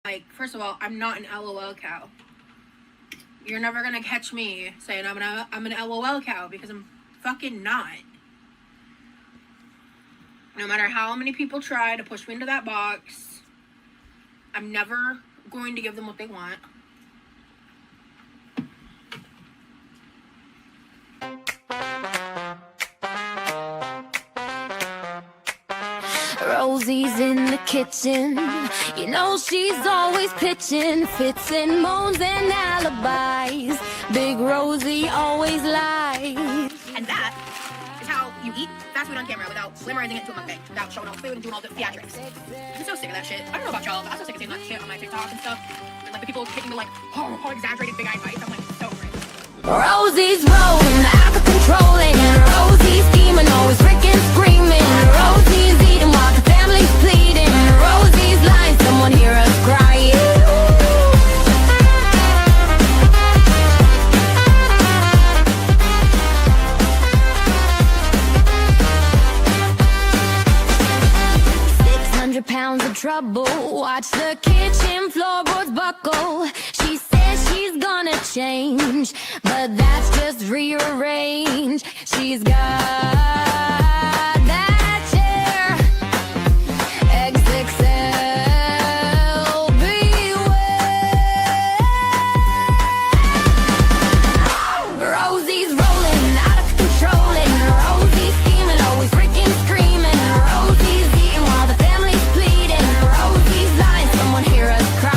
Like, first of all, I'm not an LOL cow. You're never gonna catch me saying I'm an LOL cow, because I'm fucking not. No matter how many people try to push me into that box, I'm never going to give them what they want. Rosie's in the kitchen, you know she's always pitching fits and moans and alibis. Big Rosie always lies. And that is how you eat fast food on camera without glamorizing it to a mukbang, without showing all the food and doing all the theatrics. I'm so sick of that shit. I don't know about y'all, but I'm so sick of seeing that shit on my TikTok and stuff. And like the people taking the like, oh, exaggerated big eye bites. I'm like, so great. Rosie's rolling, out of control, and Rosie's scheming, always freaking screaming. Rosie's eating while the family's pleading. Rosie's lying, someone hear us crying. £600 of trouble, watch the kitchen floorboards buckle. She says she's gonna change, but that's just rearrange. She's got that chair, XXL, beware. Rosie's rolling, out of control, and Rosie's scheming, always freaking screaming. Rosie's eating while the family's pleading. Rosie's lying, someone hear us crying.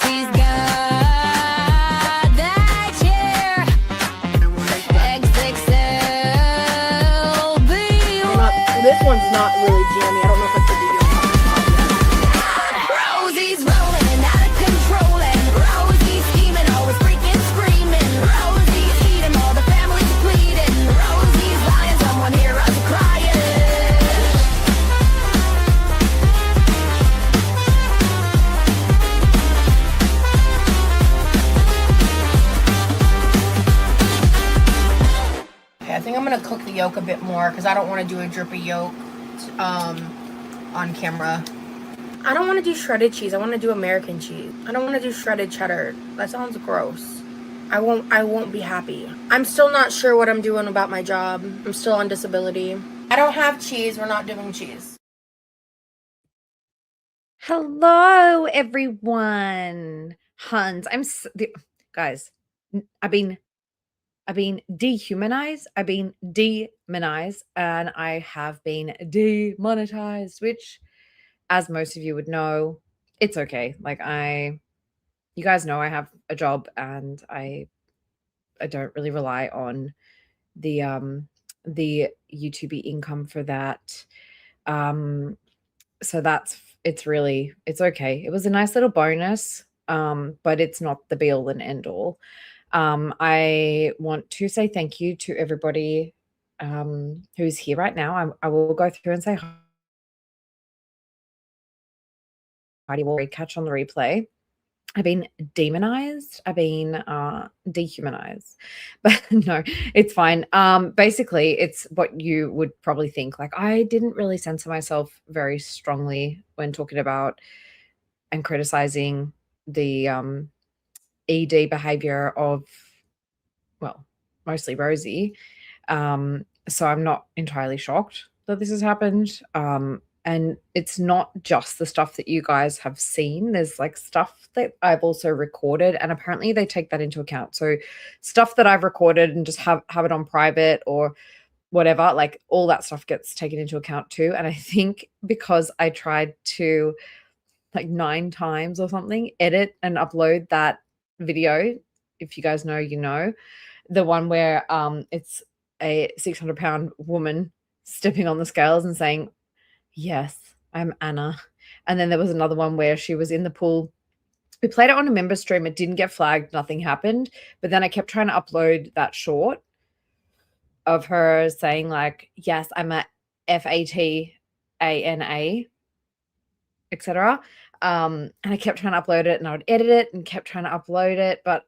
She's got that chair, XXL, This one's not really jammy. I don't know if it's the Rosie's rolling, out of control, and Rosie's scheming, always freaking screaming. Rosie's eating, all the family's pleading. Rosie's lying, someone hear us crying. Okay, I think I'm gonna cook the yolk a bit more because I don't want to do a drippy yolk on camera. I don't want to do shredded cheese. I want to do American cheese. I don't want to do shredded cheddar. That sounds gross. I won't be happy. I'm still not sure what I'm doing about my job. I'm still on disability. I don't have cheese. We're not doing cheese. Hello, everyone. Huns, guys. I've been dehumanized. I've been demonized, and I have been demonetized. Which, as most of you would know, it's okay. Like you guys know I have a job, and I don't really rely on the YouTube income for that. So it's okay. It was a nice little bonus, but it's not the be all and end all. I want to say thank you to everybody who's here right now. I will go through and say hi. Will catch on the replay. I've been demonized. I've been dehumanized. But no, it's fine. Basically, it's what you would probably think. Like, I didn't really censor myself very strongly when talking about and criticizing the ED behavior of, well, mostly Rosie. So I'm not entirely shocked that this has happened. And it's not just the stuff that you guys have seen. There's like stuff that I've also recorded, and apparently they take that into account. So stuff that I've recorded and just have it on private or whatever, like all that stuff gets taken into account too. And I think because I tried to like 9 times or something edit and upload that video, if you guys know, you know, the one where it's a 600-pound woman stepping on the scales and saying, "Yes, I'm Anna." And then there was another one where she was in the pool. We played it on a member stream. It didn't get flagged. Nothing happened. But then I kept trying to upload that short. of her saying like, yes, I'm a FATANA, etc. And I kept trying to upload it and I would edit it and kept trying to upload it. But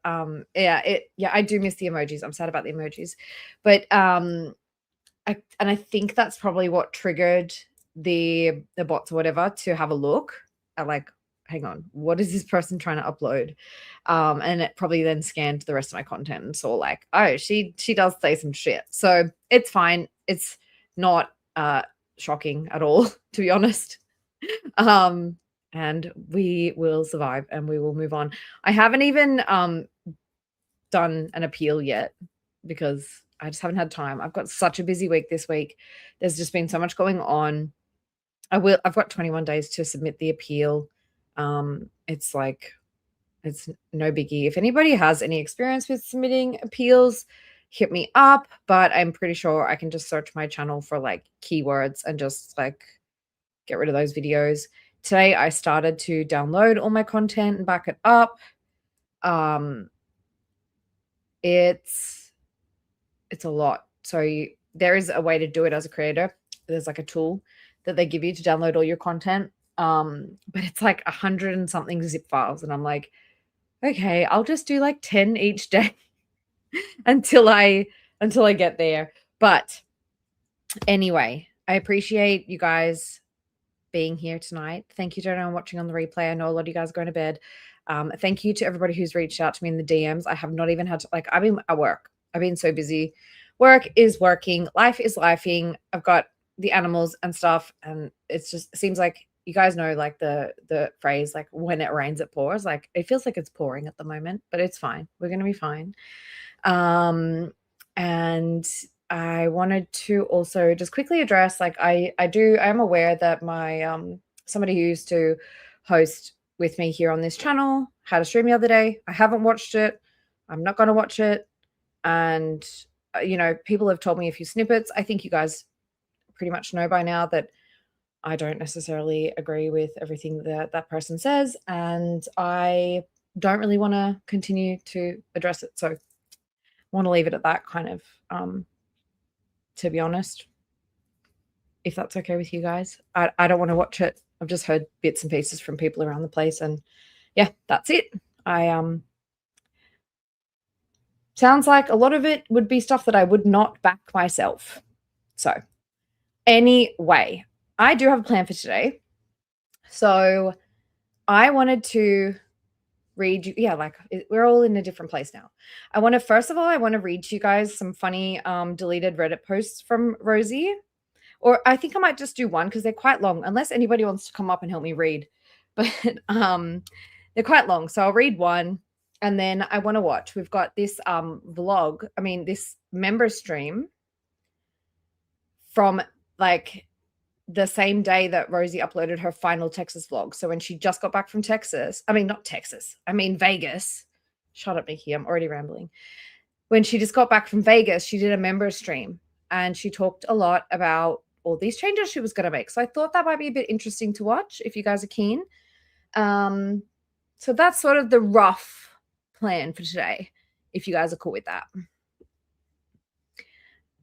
yeah, I do miss the emojis. I'm sad about the emojis. But I think that's probably what triggered the bots or whatever to have a look at like, hang on, what is this person trying to upload? And it probably then scanned the rest of my content and saw like, oh, she does say some shit. So it's fine. It's not shocking at all, to be honest. And we will survive and we will move on. I haven't even done an appeal yet because I just haven't had time. I've got such a busy week this week. There's just been so much going on. I've got 21 days to submit the appeal. It's like, it's no biggie. If anybody has any experience with submitting appeals, hit me up, but I'm pretty sure I can just search my channel for like keywords and just like get rid of those videos. Today I started to download all my content and back it up. It's a lot. So there is a way to do it as a creator. There's like a tool that they give you to download all your content. But it's like 100 and something zip files. And I'm like, okay, I'll just do like 10 each day until I get there. But anyway, I appreciate you guys being here tonight. Thank you to everyone watching on the replay. I know a lot of you guys are going to bed. Thank you to everybody who's reached out to me in the DMs. I have not even had to, like, I've been at work. I've been so busy. Work is working. Life is lifing. I've got the animals and stuff. And it's just, it seems like you guys know, like the phrase, like when it rains, it pours. Like it feels like it's pouring at the moment, but it's fine. We're going to be fine. And I wanted to also just quickly address, like I am aware that my somebody who used to host with me here on this channel had a stream the other day. I haven't watched it. I'm not going to watch it. And you know, people have told me a few snippets. I think you guys pretty much know by now that I don't necessarily agree with everything that that person says, and I don't really want to continue to address it. So I want to leave it at that, kind of, to be honest, if that's okay with you guys. I don't want to watch it. I've just heard bits and pieces from people around the place, and yeah, that's it. Sounds like a lot of it would be stuff that I would not back myself. So anyway, I do have a plan for today. So I wanted to read you. Yeah, like we're all in a different place now. First of all, I want to read to you guys some funny deleted Reddit posts from Rosie. Or I think I might just do one because they're quite long, unless anybody wants to come up and help me read. But they're quite long. So I'll read one and then I want to watch. We've got this this member stream from like the same day that Rosie uploaded her final Texas vlog. So when she just got back from Vegas. Shut up, Nikki. I'm already rambling. When she just got back from Vegas, she did a member stream and she talked a lot about all these changes she was going to make. So I thought that might be a bit interesting to watch if you guys are keen. So that's sort of the rough plan for today, if you guys are cool with that.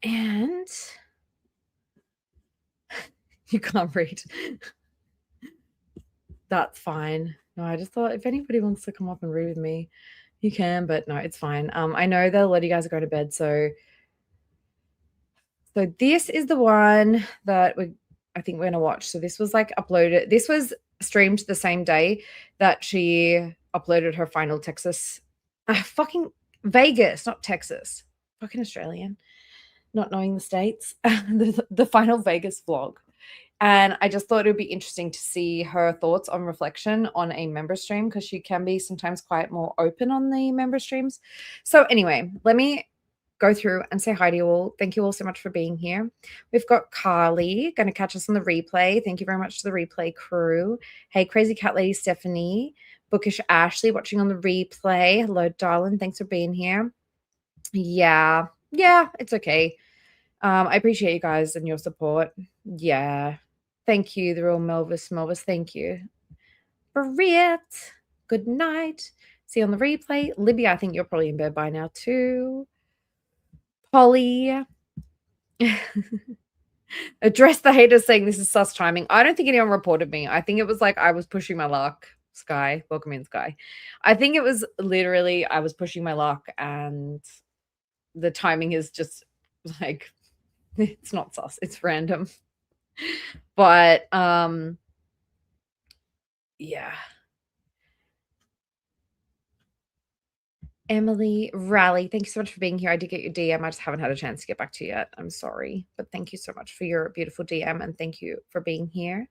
And you can't read. That's fine. No, I just thought if anybody wants to come up and read with me, you can, but no, it's fine. I know that a lot of you guys are going to bed, so this is the one that I think we're going to watch. So this was like uploaded. This was streamed the same day that she uploaded her final Texas, fucking Vegas, not Texas, fucking Australian, not knowing the States, the final Vegas vlog. And I just thought it would be interesting to see her thoughts on reflection on a member stream, because she can be sometimes quite more open on the member streams. So anyway, let me go through and say hi to you all. Thank you all so much for being here. We've got Carly going to catch us on the replay. Thank you very much to the replay crew. Hey, Crazy Cat Lady Stephanie, Bookish Ashley watching on the replay. Hello, darling. Thanks for being here. Yeah, it's okay. I appreciate you guys and your support. Yeah. Thank you, the real Melvis. Thank you. Brit, good night. See you on the replay. Libby, I think you're probably in bed by now too. Polly, Address the haters saying this is sus timing. I don't think anyone reported me. I think it was like I was pushing my luck. Sky, welcome in, Sky. I think it was literally I was pushing my luck, and the timing is just like it's not sus. It's random. But yeah. Emily Rally, thank you so much for being here. I did get your DM. I just haven't had a chance to get back to you yet. I'm sorry. But thank you so much for your beautiful DM, and thank you for being here.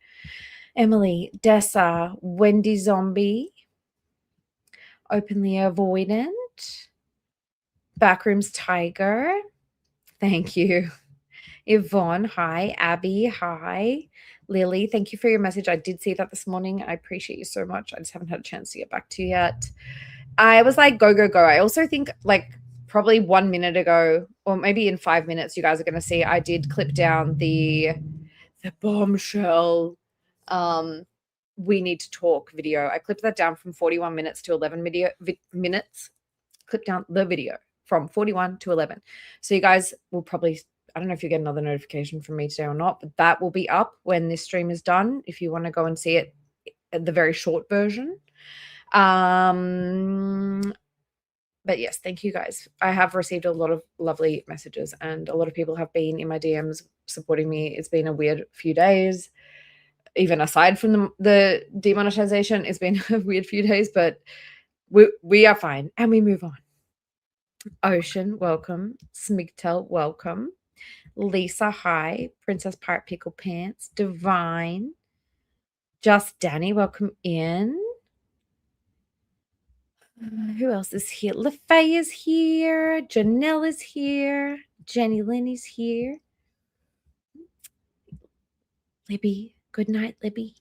Emily, Dessa, Wendy Zombie, Openly Avoidant, Backrooms Tiger, thank you. Yvonne, hi. Abby, hi. Lily, thank you for your message. I did see that this morning. I appreciate you so much. I just haven't had a chance to get back to you yet. I was like, go, go, go. I also think like probably 1 minute ago, or maybe in 5 minutes, you guys are going to see I did clip down the bombshell we need to talk video. I clipped that down from 41 minutes to 11 minutes. Clip down the video from 41 to 11. So you guys will probably, I don't know if you get another notification from me today or not, but that will be up when this stream is done if you want to go and see it, the very short version. But yes, thank you guys. I have received a lot of lovely messages, and a lot of people have been in my DMs supporting me. It's been a weird few days. Even aside from the demonetization, it's been a weird few days, but we are fine and we move on. Ocean, welcome. Smigtel, welcome. Lisa, hi. Princess Pirate Pickle Pants. Divine. Just Danny, welcome in. Who else is here? LaFay is here. Janelle is here. Jenny Lynn is here. Libby, good night, Libby.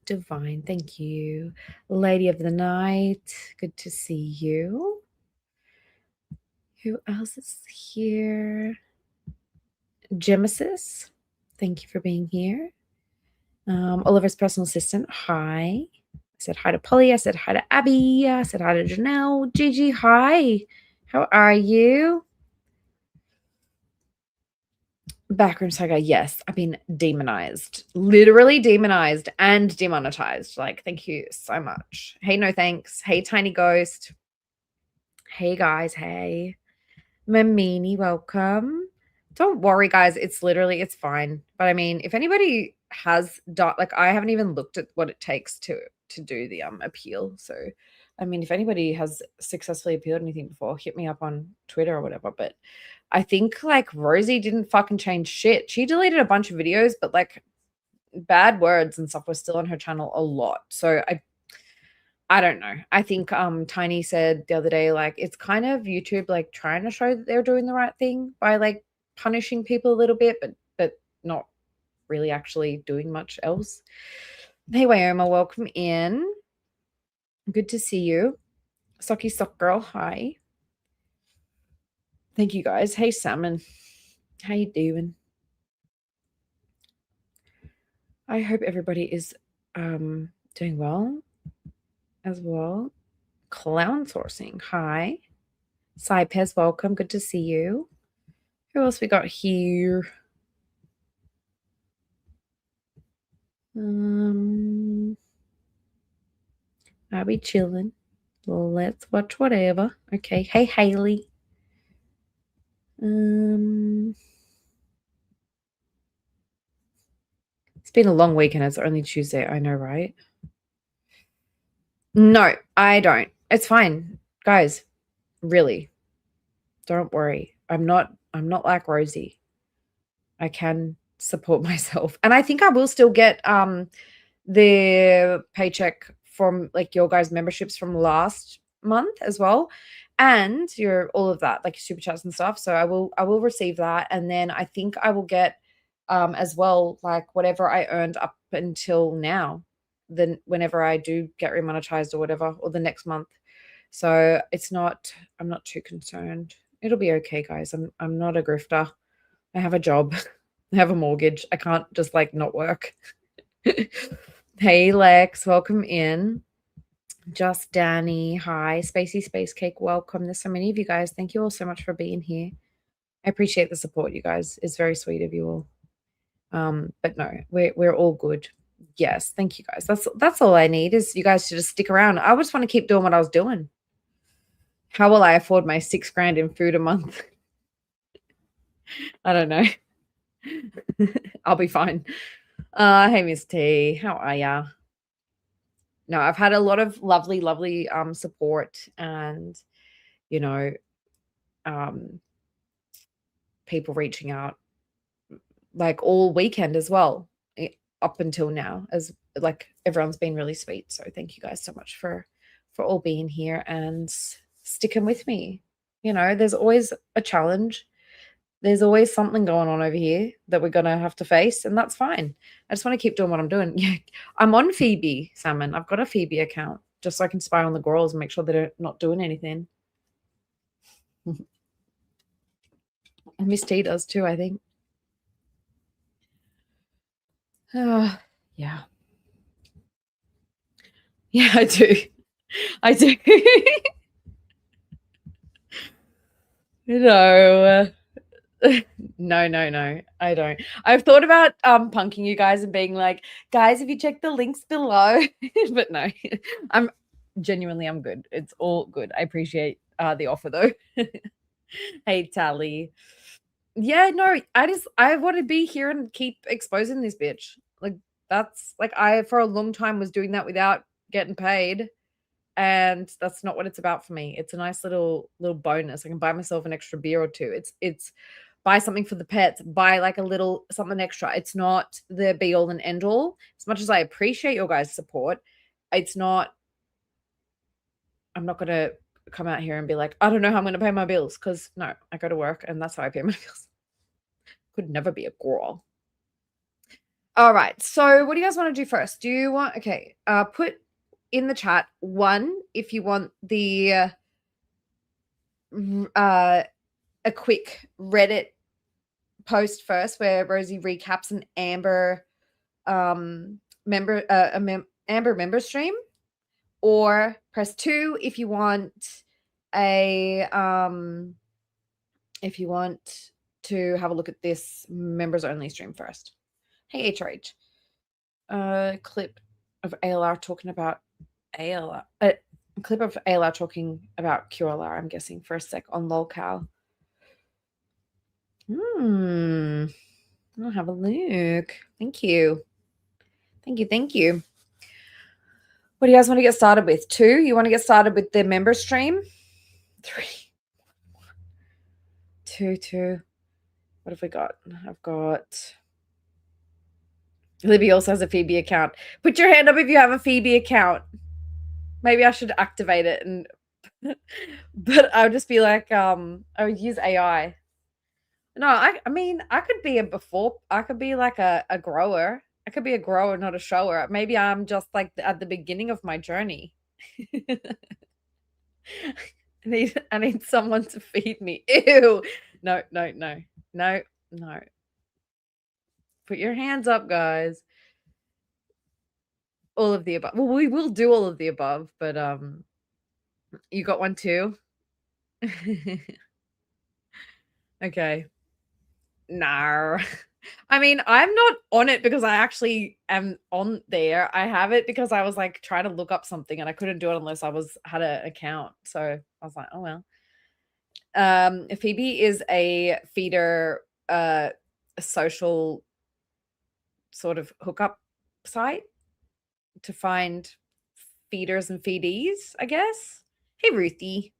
Divine, thank you. Lady of the Night, good to see you. Who else is here? Gemesis, thank you for being here. Oliver's personal assistant, hi. I said hi to Polly. I said hi to Abby. I said hi to Janelle. Gigi, hi. How are you? Backroom Saga, yes, I've been demonized. Literally demonized and demonetized. Like, thank you so much. Hey, no thanks. Hey, Tiny Ghost. Hey, guys. Hey. Mamini, welcome. Don't worry, guys. It's fine. But I mean, if anybody has done, like, I haven't even looked at what it takes to do the appeal. So, I mean, if anybody has successfully appealed anything before, hit me up on Twitter or whatever. But I think like Rosie didn't fucking change shit. She deleted a bunch of videos, but like bad words and stuff were still on her channel a lot. So I don't know. I think Tiny said the other day, like, it's kind of YouTube like trying to show that they're doing the right thing by like punishing people a little bit, but not really actually doing much else. Hey, Wyoma, welcome in. Good to see you. Socky Sock Girl, hi. Thank you, guys. Hey, Salmon. How you doing? I hope everybody is doing well as well. Clown Sourcing, hi. Saipez, welcome. Good to see you. Who else we got here? I'll be chilling. Let's watch whatever. Okay. Hey, Haley. It's been a long week and it's only Tuesday. I know, right? No, I don't. It's fine. Guys, really. Don't worry. I'm not like Rosie. I can support myself. And I think I will still get the paycheck from like your guys' memberships from last month as well. And your all of that, like super chats and stuff. So I will receive that. And then I think I will get as well, like whatever I earned up until now, then whenever I do get remonetized or whatever, or the next month. So I'm not too concerned. It'll be okay, guys. I'm not a grifter. I have a job. I have a mortgage. I can't just like not work. Hey, Lex, welcome in. Just Danny, hi. Spacey Space Cake, welcome. There's so many of you guys. Thank you all so much for being here. I appreciate the support, you guys. It's very sweet of you all. But no, we're all good. Yes, thank you guys. That's all I need is you guys to just stick around. I just want to keep doing what I was doing. How will I afford my $6,000 in food a month? I don't know. I'll be fine. Hey Miss T, how are ya? No, I've had a lot of lovely support and you know people reaching out like all weekend as well up until now, as like everyone's been really sweet. So thank you guys so much for all being here and sticking with me. There's always a challenge. There's always something going on over here that we're gonna have to face, and that's fine. I just want to keep doing what I'm doing. Yeah, I'm on Phoebe Salmon. I've got a Phoebe account just so I can spy on the girls and make sure they're not doing anything. And Miss T does too, I think. Yeah. Yeah, I do. I do. No. No, I don't. I've thought about punking you guys and being like, guys, if you check the links below. But no, I'm good. It's all good. I appreciate the offer though. Hey, Tally. Yeah, no, I want to be here and keep exposing this bitch. Like that's like I for a long time was doing that without getting paid. And that's not what it's about for me. It's a nice little bonus. I can buy myself an extra beer or two. It's buy something for the pets, buy like a little something extra. It's not the be all and end all. As much as I appreciate your guys' support, it's not. I'm not gonna come out here and be like, I don't know how I'm gonna pay my bills, because no, I go to work and that's how I pay my bills. Could never be a girl. All right. So what do you guys want to do first? Do you want put in the chat one if you want the a quick Reddit post first where Rosie recaps an Amber Amber member stream, or press 2 if you want to have a look at this members only stream first. Hey HRH. Clip of ALR talking about ALR. A clip of ALR talking about QLR, I'm guessing, for a sec on lolcow. I'll have a look. Thank you. What do you guys want to get started with? 2? You want to get started with the member stream? 3. 2. What have we got? I've got Libby also has a Phoebe account. Put your hand up if you have a Phoebe account. Maybe I should activate it, and but I'll just be like, I would use AI. No, I mean, I could be I could be like a grower. I could be a grower, not a shower. Maybe I'm just like at the beginning of my journey. I need someone to feed me. Ew. No. Put your hands up, guys. All of the above. Well, we will do all of the above, but you got one too? Okay. No. I mean, I'm not on it because I actually am on there. I have it because I was like trying to look up something and I couldn't do it unless I had an account. So I was like, oh well. Phoebe is a feeder, a social sort of hookup site to find feeders and feedees, I guess. Hey, Ruthie.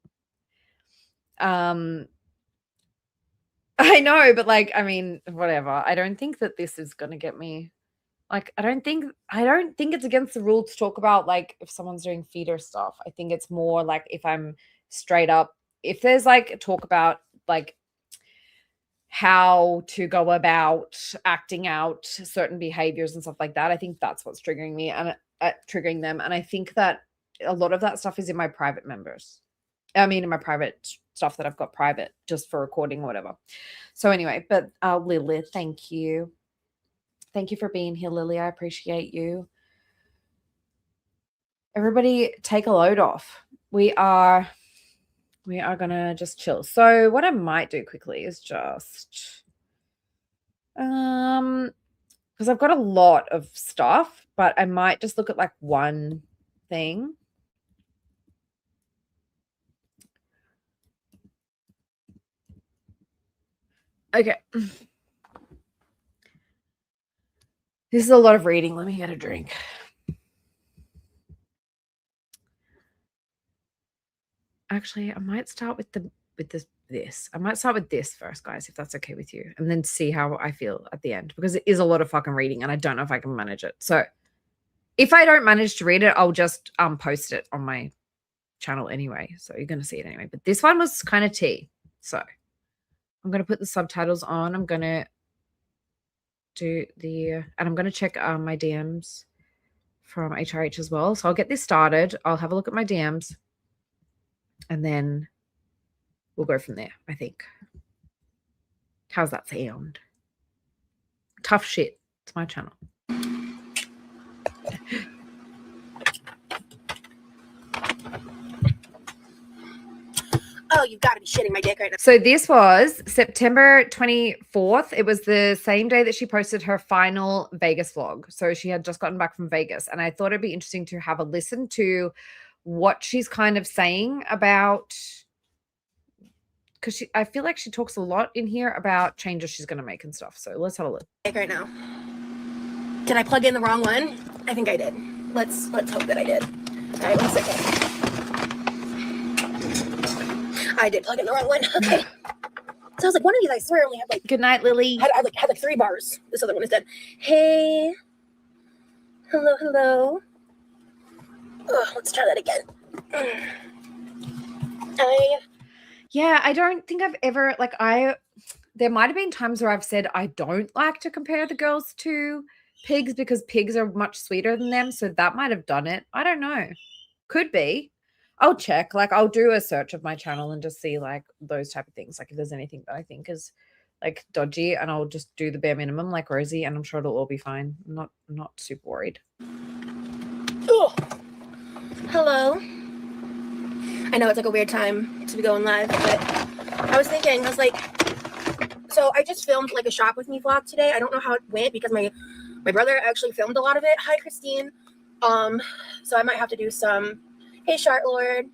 I know, but like, I mean, whatever. I don't think that this is gonna get me. Like, I don't think it's against the rule to talk about like if someone's doing feeder stuff. I think it's more like if I'm straight up, if there's like talk about like how to go about acting out certain behaviors and stuff like that, I think that's what's triggering me and triggering them. And I think that a lot of that stuff is in my private members. I mean, in my private stuff that I've got private just for recording or whatever. So anyway, but Lily, thank you. Thank you for being here, Lily. I appreciate you. Everybody take a load off. We are we are gonna just chill. So what I might do quickly is just because I've got a lot of stuff, but I might just look at like one thing. Okay. This is a lot of reading. Let me get a drink. Actually, I might start with this. I might start with this first, guys, if that's okay with you, and then see how I feel at the end, because it is a lot of fucking reading and I don't know if I can manage it. So if I don't manage to read it, I'll just post it on my channel anyway. So you're going to see it anyway. But this one was kind of tea. So I'm going to put the subtitles on. I'm going to do and I'm going to check my DMs from HRH as well. So I'll get this started. I'll have a look at my DMs and then we'll go from there, I think. How's that sound? Tough shit. It's my channel. Oh, you've got to be shitting my dick right now. So this was September 24th. It was the same day that she posted her final Vegas vlog. So she had just gotten back from Vegas. And I thought it'd be interesting to have a listen to what she's kind of saying about, because I feel like she talks a lot in here about changes she's going to make and stuff. So let's have a look. Right now. Did I plug in the wrong one? I think I did. Let's hope that I did. All right, 1 second. I did plug in the wrong one. Okay. So I was like, one of these, I swear, only had like. Good night, Lily. Had like 3 bars. This other one is dead. Hey. Hello. Let's try that again. Yeah, I don't think I've ever, like, there might have been times where I've said I don't like to compare the girls to pigs because pigs are much sweeter than them. So that might have done it. I don't know. Could be. I'll check. Like, I'll do a search of my channel and just see, like, those type of things. Like, if there's anything that I think is, like, dodgy, and I'll just do the bare minimum like Rosie, and I'm sure it'll all be fine. I'm not super worried. Oh. Hello. I know it's like a weird time to be going live, but I was thinking, so I just filmed like a shop with me vlog today. I don't know how it went because my brother actually filmed a lot of it. Hi, Christine. So I might have to do some, hey, Chartlord.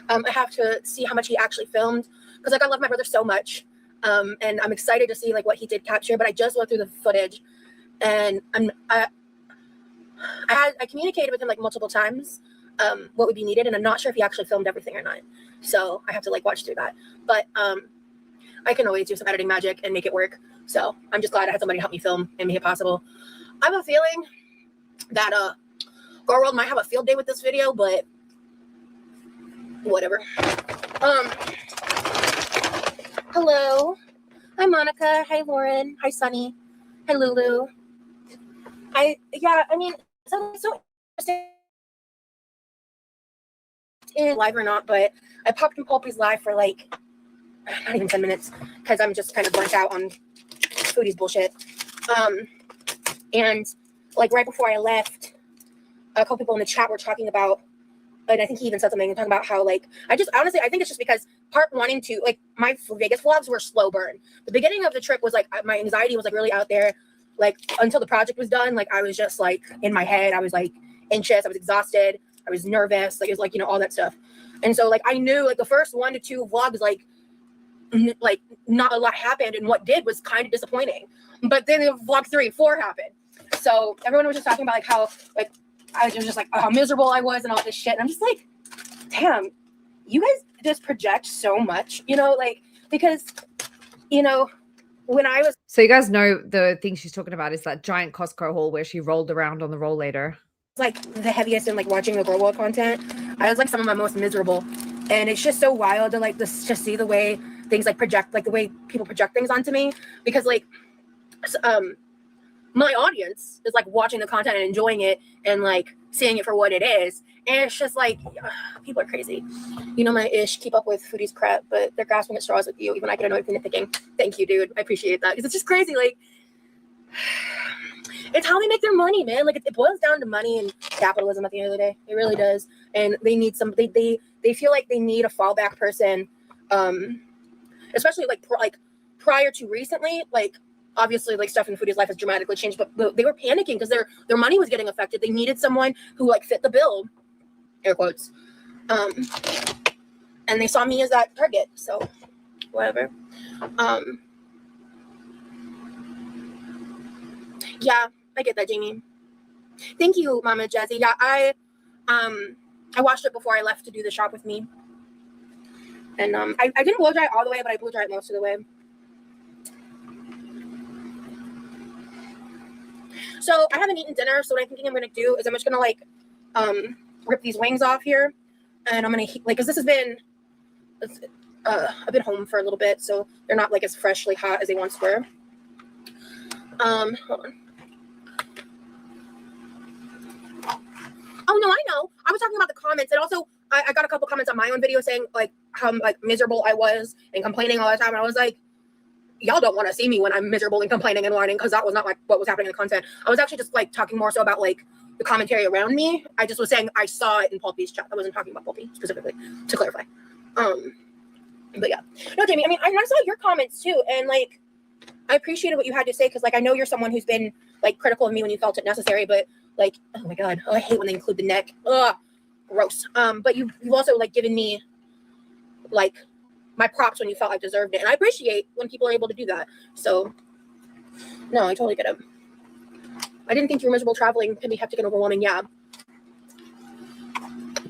I have to see how much he actually filmed because like I love my brother so much. And I'm excited to see like what he did capture, but I just went through the footage and I communicated with him like multiple times what would be needed, and I'm not sure if he actually filmed everything or not. So I have to like watch through that. But I can always do some editing magic and make it work. So I'm just glad I had somebody help me film and make it possible. I have a feeling that Girl World might have a field day with this video, but whatever. Hello. Hi, Monica. Hi, Lauren. Hi, Sunny. Hi, Lulu. I mean, so interesting in live or not, but I popped in Pulpy's live for like not even 10 minutes because I'm just kind of burnt out on foodies bullshit. And like right before I left, a couple people in the chat were talking about, and I think he even said something talking about how like I think it's just because part 1 and 2, like my Vegas vlogs were slow burn. The beginning of the trip was like my anxiety was like really out there, like until the project was done. Like I was just like in my head, I was like anxious, I was exhausted, I was nervous, like it was like, you know, all that stuff. And so like I knew like the first 1 to 2 vlogs, like not a lot happened, and what did was kind of disappointing. But then vlog 3, 4 happened. So everyone was just talking about like how like I was just like how miserable I was and all this shit. And I'm just like, damn, you guys just project so much, you know, like because, you know, when I was. So you guys know the thing she's talking about is that giant Costco haul where she rolled around on the rollator. Like the heaviest in like watching the Girl World content, I was like some of my most miserable. And it's just so wild to like just see the way things like project, like the way people project things onto me, because like my audience is like watching the content and enjoying it and like seeing it for what it is. And it's just like people are crazy. You know my ish, keep up with foodies crap, but they're grasping at straws with you. Even I get annoyed with nitpicking. Thank you, dude. I appreciate that because it's just crazy. Like it's how they make their money, man. Like it boils down to money and capitalism at the end of the day. It really does. and they need some. They feel like they need a fallback person, especially like prior to recently. Like obviously, like Steph and Foodie's life has dramatically changed, but they were panicking because their money was getting affected. They needed someone who like fit the bill, air quotes, and they saw me as that target. So whatever. Yeah, I get that, Jamie. Thank you, Mama Jazzy. Yeah, I watched it before I left to do the shop with me. And I didn't blow dry it all the way, but I blew dry it most of the way. So I haven't eaten dinner, so what I'm thinking I'm gonna do is I'm just gonna like rip these wings off here, and I'm gonna like, because this has been I've been home for a little bit, so they're not like as freshly hot as they once were. Hold on. Oh no, I know. I was talking about the comments, and also I got a couple comments on my own video saying like how like miserable I was and complaining all the time. And I was like, y'all don't want to see me when I'm miserable and complaining and whining, because that was not like what was happening in the content. I was actually just like talking more so about like the commentary around me. I just was saying I saw it in Pulpy's chat. I wasn't talking about Pulpy specifically, to clarify. But yeah, no, Jamie. I mean, I saw your comments too, and like I appreciated what you had to say, because like I know you're someone who's been like critical of me when you felt it necessary, but like, oh my god, I hate when they include the neck. Ugh, gross. But you've also like given me like my props when you felt I deserved it, and I appreciate when people are able to do that. So no, I totally get it. I didn't think you were miserable. Traveling can be hectic and overwhelming. Yeah.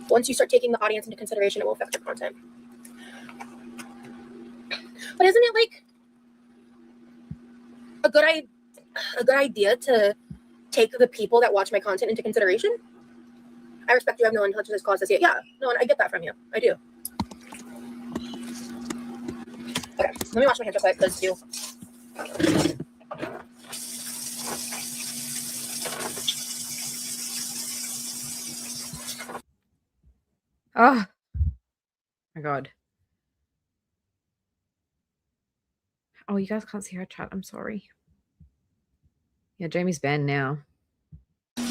Once you start taking the audience into consideration, it will affect your content. But isn't it like a good idea to take the people that watch my content into consideration? I respect you have no untouched cause to see it. Yeah, no, and I get that from you. I do. Okay, let me wash my hands real quick, because you. Oh my god. Oh, you guys can't see her chat. I'm sorry. Yeah, Jamie's banned now. And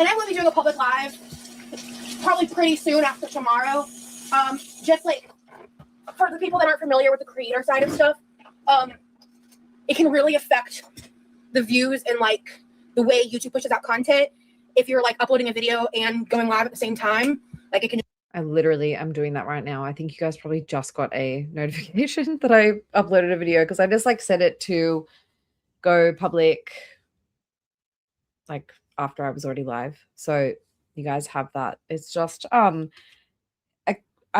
I will be doing a public live probably pretty soon after tomorrow. Just like for the people that aren't familiar with the creator side of stuff, it can really affect the views and like the way YouTube pushes out content if you're like uploading a video and going live at the same time. Like it can. I literally am doing that right now. I think you guys probably just got a notification that I uploaded a video, because I just like set it to go public like after I was already live. So you guys have that. It's just I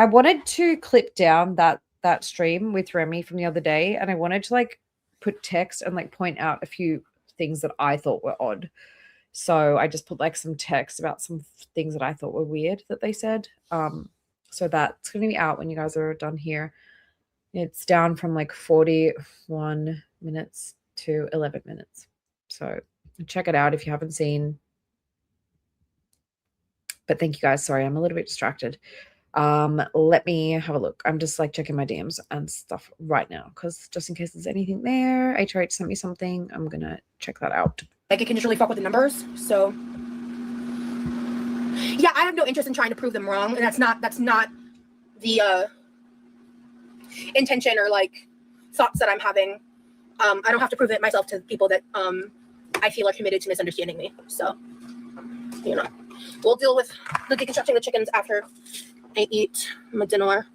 wanted to clip down that stream with Remy from the other day, and I wanted to like put text and like point out a few things that I thought were odd. So I just put like some text about some things that I thought were weird that they said. So that's going to be out when you guys are done here. It's down from like 41 minutes to 11 minutes. So check it out if you haven't seen. But thank you guys. Sorry, I'm a little bit distracted. Let me have a look. I'm just like checking my DMs and stuff right now, because just in case there's anything there. HRH sent me something. I'm going to check that out. Like it can just really fuck with the numbers. So yeah, I have no interest in trying to prove them wrong, and that's not the intention or like thoughts that I'm having. I don't have to prove it myself to people that I feel are committed to misunderstanding me. So you know, we'll deal with the deconstructing the chickens after I eat my dinner.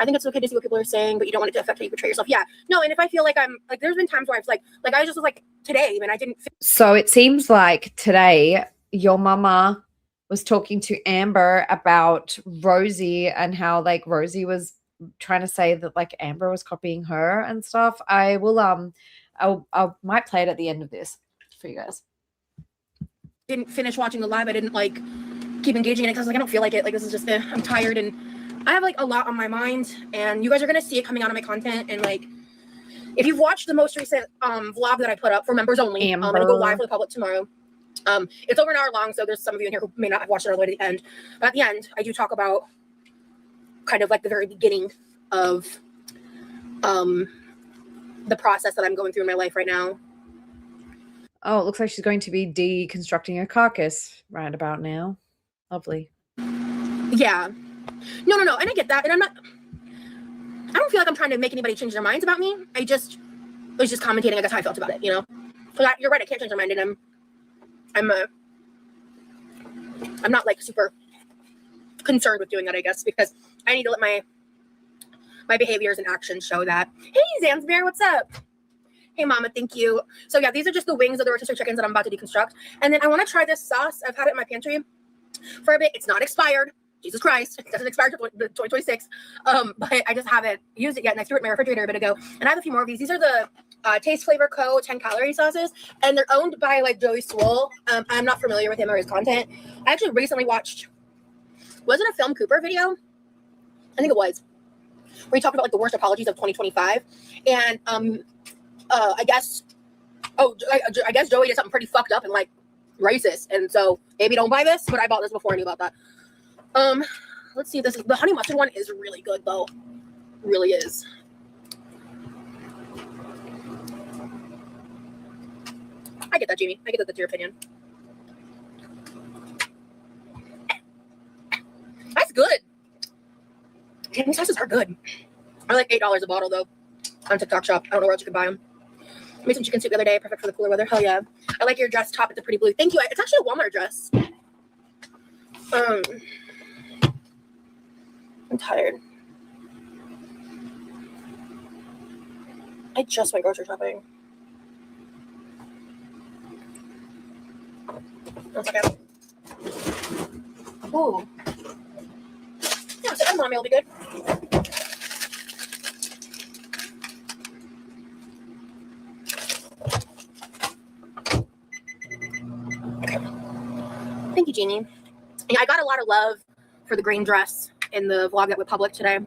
I think it's okay to see what people are saying, but you don't want it to affect how you portray yourself. Yeah, no, and if I feel like I'm like, there's been times where I was like I just was like today, even I didn't. So it seems like today your mama was talking to Amber about Rosie and how like Rosie was trying to say that like Amber was copying her and stuff. I will I might play it at the end of this for you guys. Didn't finish watching the live. I didn't like keep engaging in it because like I don't feel like it. Like this is just I'm tired and I have like a lot on my mind, and you guys are gonna see it coming out of my content. And like if you've watched the most recent vlog that I put up for members only, I'm gonna go live for the public tomorrow. It's over an hour long, so there's some of you in here who may not have watched it all the way to the end. But at the end, I do talk about kind of like the very beginning of the process that I'm going through in my life right now. Oh, it looks like she's going to be deconstructing a carcass right about now. Lovely. Yeah. No. And I get that. And I don't feel like I'm trying to make anybody change their minds about me. I just was just commentating, I guess, how I felt about it, you know? So you're right, I can't change their mind, and I'm not like super concerned with doing that, I guess, because I need to let my behaviors and actions show that. Hey, Zanzibar, what's up? Hey, Mama, thank you. So yeah, these are just the wings of the rotisserie chickens that I'm about to deconstruct. And then I want to try this sauce. I've had it in my pantry for a bit. It's not expired. Jesus Christ, it doesn't expire until 2026. But I just haven't used it yet, and I threw it in my refrigerator a bit ago. And I have a few more of these. These are the Taste Flavor Co. 10-calorie sauces, and they're owned by like Joey Swole. I'm not familiar with him or his content. I actually recently watched, was it a Film Cooper video? I think it was, where he talked about like the worst apologies of 2025, and I guess Joey did something pretty fucked up and like racist, and so maybe don't buy this. But I bought this before I knew about that. Let's see. This is the honey mustard one is really good though, really is. I get that, Jamie. I get that that's your opinion. That's good. Damn, these sauces are good. They're like $8 a bottle though on TikTok shop. I don't know where else you can buy them. I made some chicken soup the other day, perfect for the cooler weather. Hell yeah. I like your dress top. It's a pretty blue. Thank you. It's actually a Walmart dress. I'm tired. I just went grocery shopping. One second. Ooh. Yeah, so mommy will be good. Okay. Thank you, Jeannie. Yeah, I got a lot of love for the green dress in the vlog that went public today.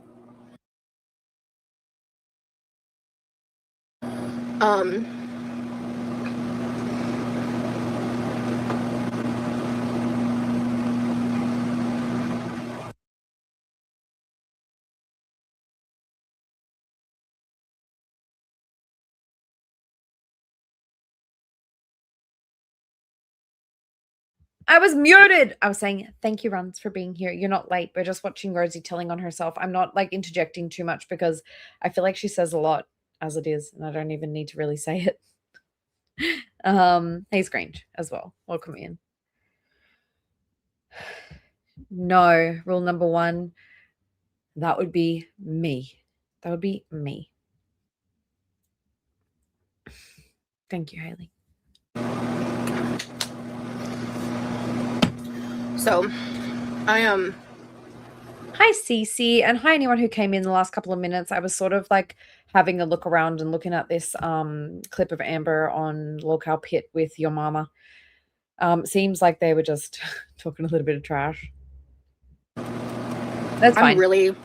I was muted. I was saying, thank you, Runs, for being here. You're not late. We're just watching Rosie telling on herself. I'm not like interjecting too much because I feel like she says a lot as it is, and I don't even need to really say it. Hey, Scrange as well. Welcome in. No, rule number 1, that would be me. That would be me. Thank you, Haley. So, I Hi, Cece, and hi anyone who came in the last couple of minutes. I was sort of like having a look around and looking at this clip of Amber on Locale Pit with your mama. Seems like they were just talking a little bit of trash. That's fine.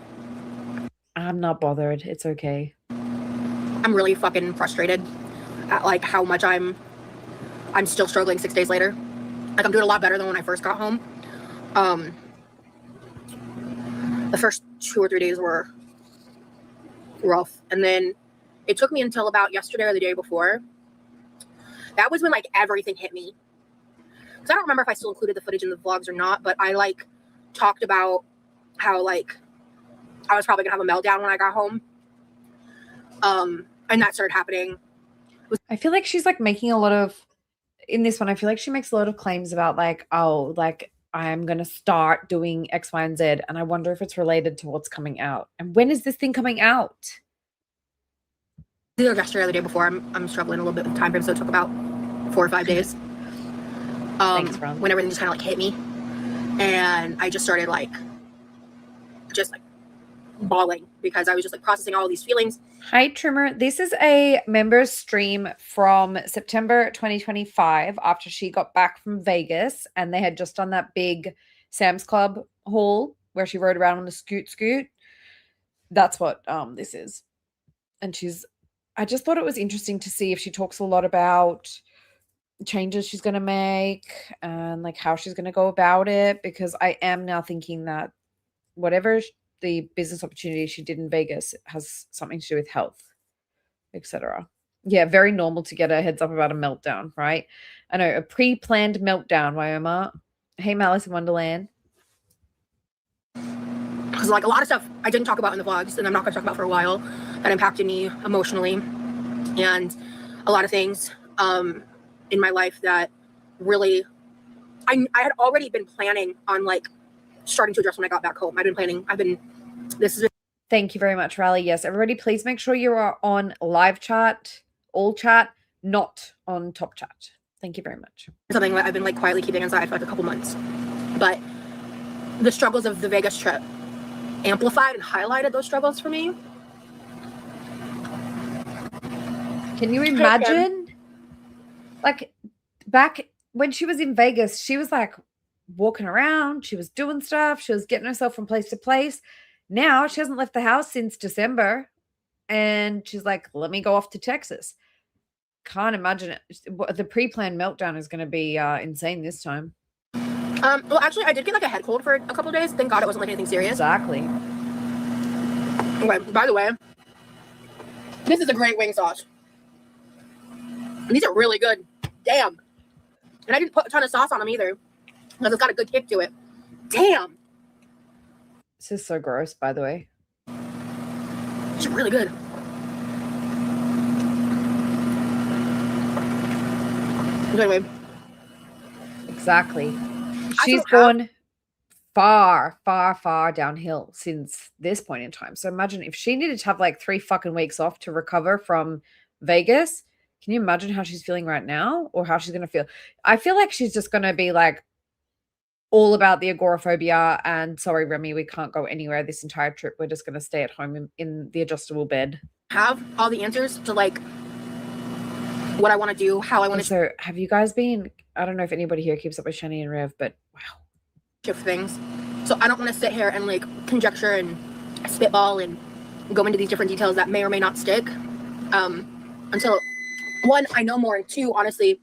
I'm not bothered. It's okay. I'm really fucking frustrated at like how much I'm still struggling 6 days later. Like I'm doing a lot better than when I first got home. The first 2 or 3 days were rough, and then it took me until about yesterday or the day before. That was when like everything hit me. Because I don't remember if I still included the footage in the vlogs or not, but I like talked about how like I was probably gonna have a meltdown when I got home. And that started happening. I feel like she's like making a lot of, in this one, I feel like she makes a lot of claims about like, oh, like I'm going to start doing X, Y, and Z. And I wonder if it's related to what's coming out. And when is this thing coming out? Either yesterday or the day before. I'm struggling a little bit with time frame, so it took about 4 or 5 days. Thanks, Ron. When everything just kind of like hit me. And I just started like, bawling because I was just like processing all these feelings. Hi, Trimmer. This is a member stream from September 2025 after she got back from Vegas and they had just done that big Sam's Club haul where she rode around on the scoot. That's what this is. And I just thought it was interesting to see if she talks a lot about changes she's going to make and like how she's going to go about it, because I am now thinking that whatever the business opportunity she did in Vegas has something to do with health, etc. Yeah, very normal to get a heads up about a meltdown, right? I know, a pre-planned meltdown, Wyoma. Hey, Malice in Wonderland. like a lot of stuff I didn't talk about in the vlogs, and I'm not going to talk about for a while, that impacted me emotionally, and a lot of things in my life that really, I had already been planning on like starting to address when I got back home. This has been. Thank you very much, Riley. Yes, everybody, please make sure you are on live chat, all chat, not on top chat. Thank you very much. Something that I've been like quietly keeping inside for like a couple months, but the struggles of the Vegas trip amplified and highlighted those struggles for me. Can you imagine? Like back when she was in Vegas, she was like walking around, she was doing stuff, she was getting herself from place to place. Now she hasn't left the house since December, and she's like, let me go off to Texas. Can't imagine it. The pre-planned meltdown is going to be insane this time. Well, actually, I did get like a head cold for a couple of days. Thank God it wasn't like anything serious. Exactly. Okay, by the way, this is a great wing sauce. And these are really good. Damn. And I didn't put a ton of sauce on them either, because it's got a good kick to it. Damn. This is so gross, by the way. It's really good. Anyway. Exactly. She's gone far, far, far downhill since this point in time. So imagine if she needed to have like 3 fucking weeks off to recover from Vegas. Can you imagine how she's feeling right now, or how she's going to feel? I feel like she's just going to be like all about the agoraphobia and sorry, Remy, we can't go anywhere this entire trip. We're just going to stay at home in the adjustable bed. Have all the answers to like what I want to do, how I want to. So have you guys been, I don't know if anybody here keeps up with Shani and Rev, but wow. Shift things. So I don't want to sit here and like conjecture and spitball and go into these different details that may or may not stick until, one, I know more, and two, honestly,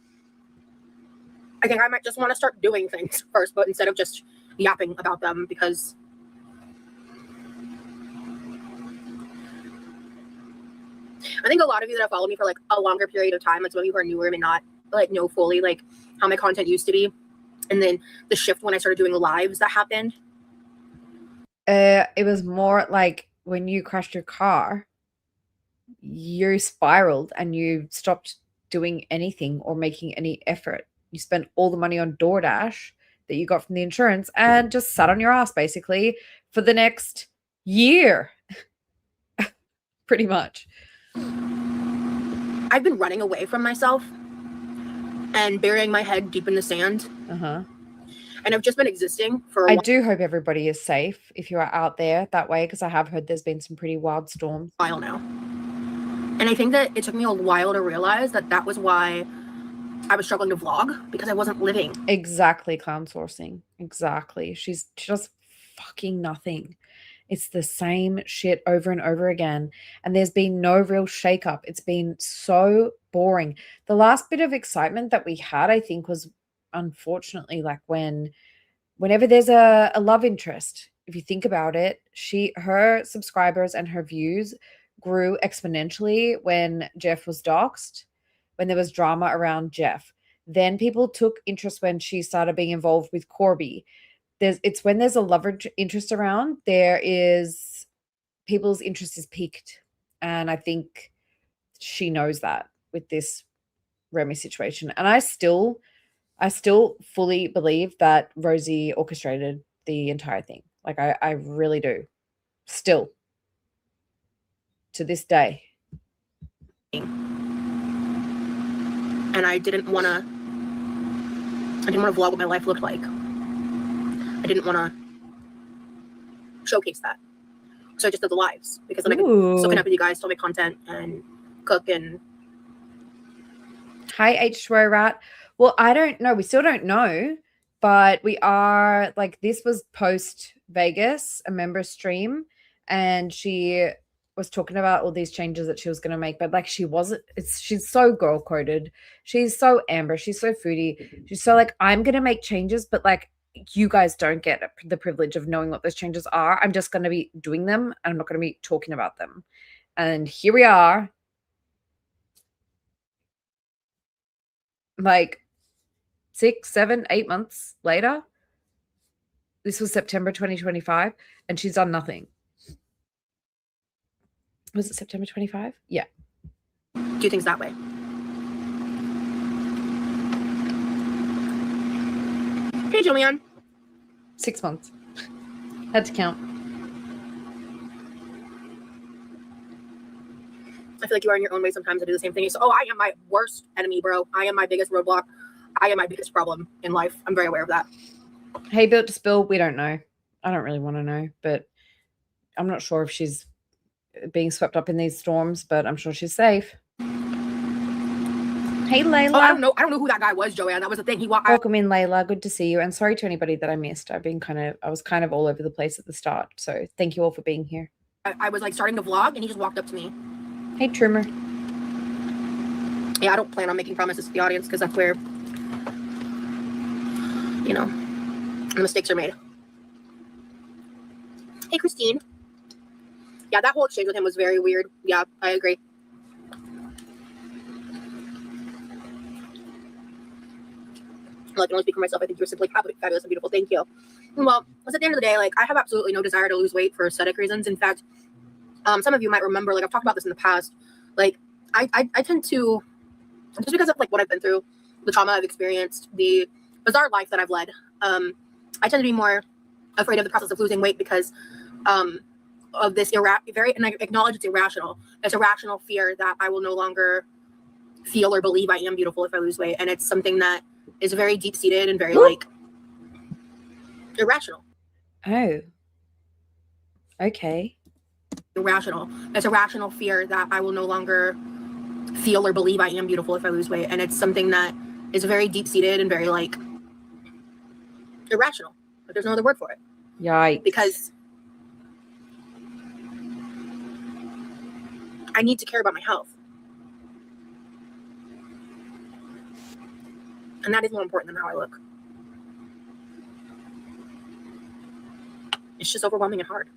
I think I might just want to start doing things first, but instead of just yapping about them, because I think a lot of you that have followed me for like a longer period of time, and some of you who are newer may not like know fully like how my content used to be, and then the shift when I started doing lives that happened. It was more like when you crashed your car, you spiraled and you stopped doing anything or making any effort. You spent all the money on DoorDash that you got from the insurance and just sat on your ass basically for the next year. Pretty much. I've been running away from myself and burying my head deep in the sand. And I've just been existing for a while. I do hope everybody is safe if you are out there that way, because I have heard there's been some pretty wild storms. While now. And I think that it took me a while to realize that that was why I was struggling to vlog, because I wasn't living. Exactly, clown sourcing. Exactly. She does fucking nothing. It's the same shit over and over again. And there's been no real shakeup. It's been so boring. The last bit of excitement that we had, I think, was unfortunately like whenever there's a love interest. If you think about it, her subscribers and her views grew exponentially when Jeff was doxxed, when there was drama around Jeff. Then people took interest when she started being involved with Corby. It's when there's a love interest around, people's interest is piqued. And I think she knows that with this Remy situation. And I still fully believe that Rosie orchestrated the entire thing. Like I really do. Still. To this day. And I didn't want to vlog what my life looked like. I didn't want to showcase that. So I just did the lives, because then I could still connect with you guys, still make content and cook and. Hi, H2O Rat. Well, I don't know. We still don't know, but we are like, this was post Vegas, a member stream, and she was talking about all these changes that she was going to make, but like she's so girl coded. She's so Amber. She's so foodie. She's so like, I'm going to make changes, but like, you guys don't get the privilege of knowing what those changes are. I'm just going to be doing them, and I'm not going to be talking about them. And here we are. Like 6, 7, 8 months later, This was September 2025, and she's done nothing. Was it September 25? Yeah. Do things that way. Hey, Julian. 6 months. Had to count. I feel like you are in your own way sometimes. I do the same thing. So, I am my worst enemy, bro. I am my biggest roadblock. I am my biggest problem in life. I'm very aware of that. Hey, Built to Spill, we don't know. I don't really want to know, but I'm not sure if she's being swept up in these storms, but I'm sure she's safe. Hey, Layla. Oh, I don't know who that guy was, Joanne. That was the thing. Welcome in, Layla. Good to see you. And sorry to anybody that I missed. I was kind of all over the place at the start. So thank you all for being here. I was like starting to vlog, and he just walked up to me. Hey, Trimmer. Yeah, I don't plan on making promises to the audience because that's where, you know, the mistakes are made. Hey, Christine. Yeah, that whole exchange with him was very weird. Yeah, I agree. I can only speak for myself. I think you're simply fabulous and beautiful. Thank you. Well, at the end of the day, like, I have absolutely no desire to lose weight for aesthetic reasons. In fact, some of you might remember, like, I've talked about this in the past. Like, I tend to, just because of like what I've been through, the trauma I've experienced, the bizarre life that I've led, I tend to be more afraid of the process of losing weight because of this and I acknowledge it's irrational. It's a rational fear that I will no longer feel or believe I am beautiful if I lose weight, and it's something that is very deep seated and very like irrational. Oh. Okay. Irrational. It's a rational fear that I will no longer feel or believe I am beautiful if I lose weight, and it's something that is very deep seated and very like irrational. But there's no other word for it. Yikes. Because I need to care about my health. And that is more important than how I look. It's just overwhelming and hard.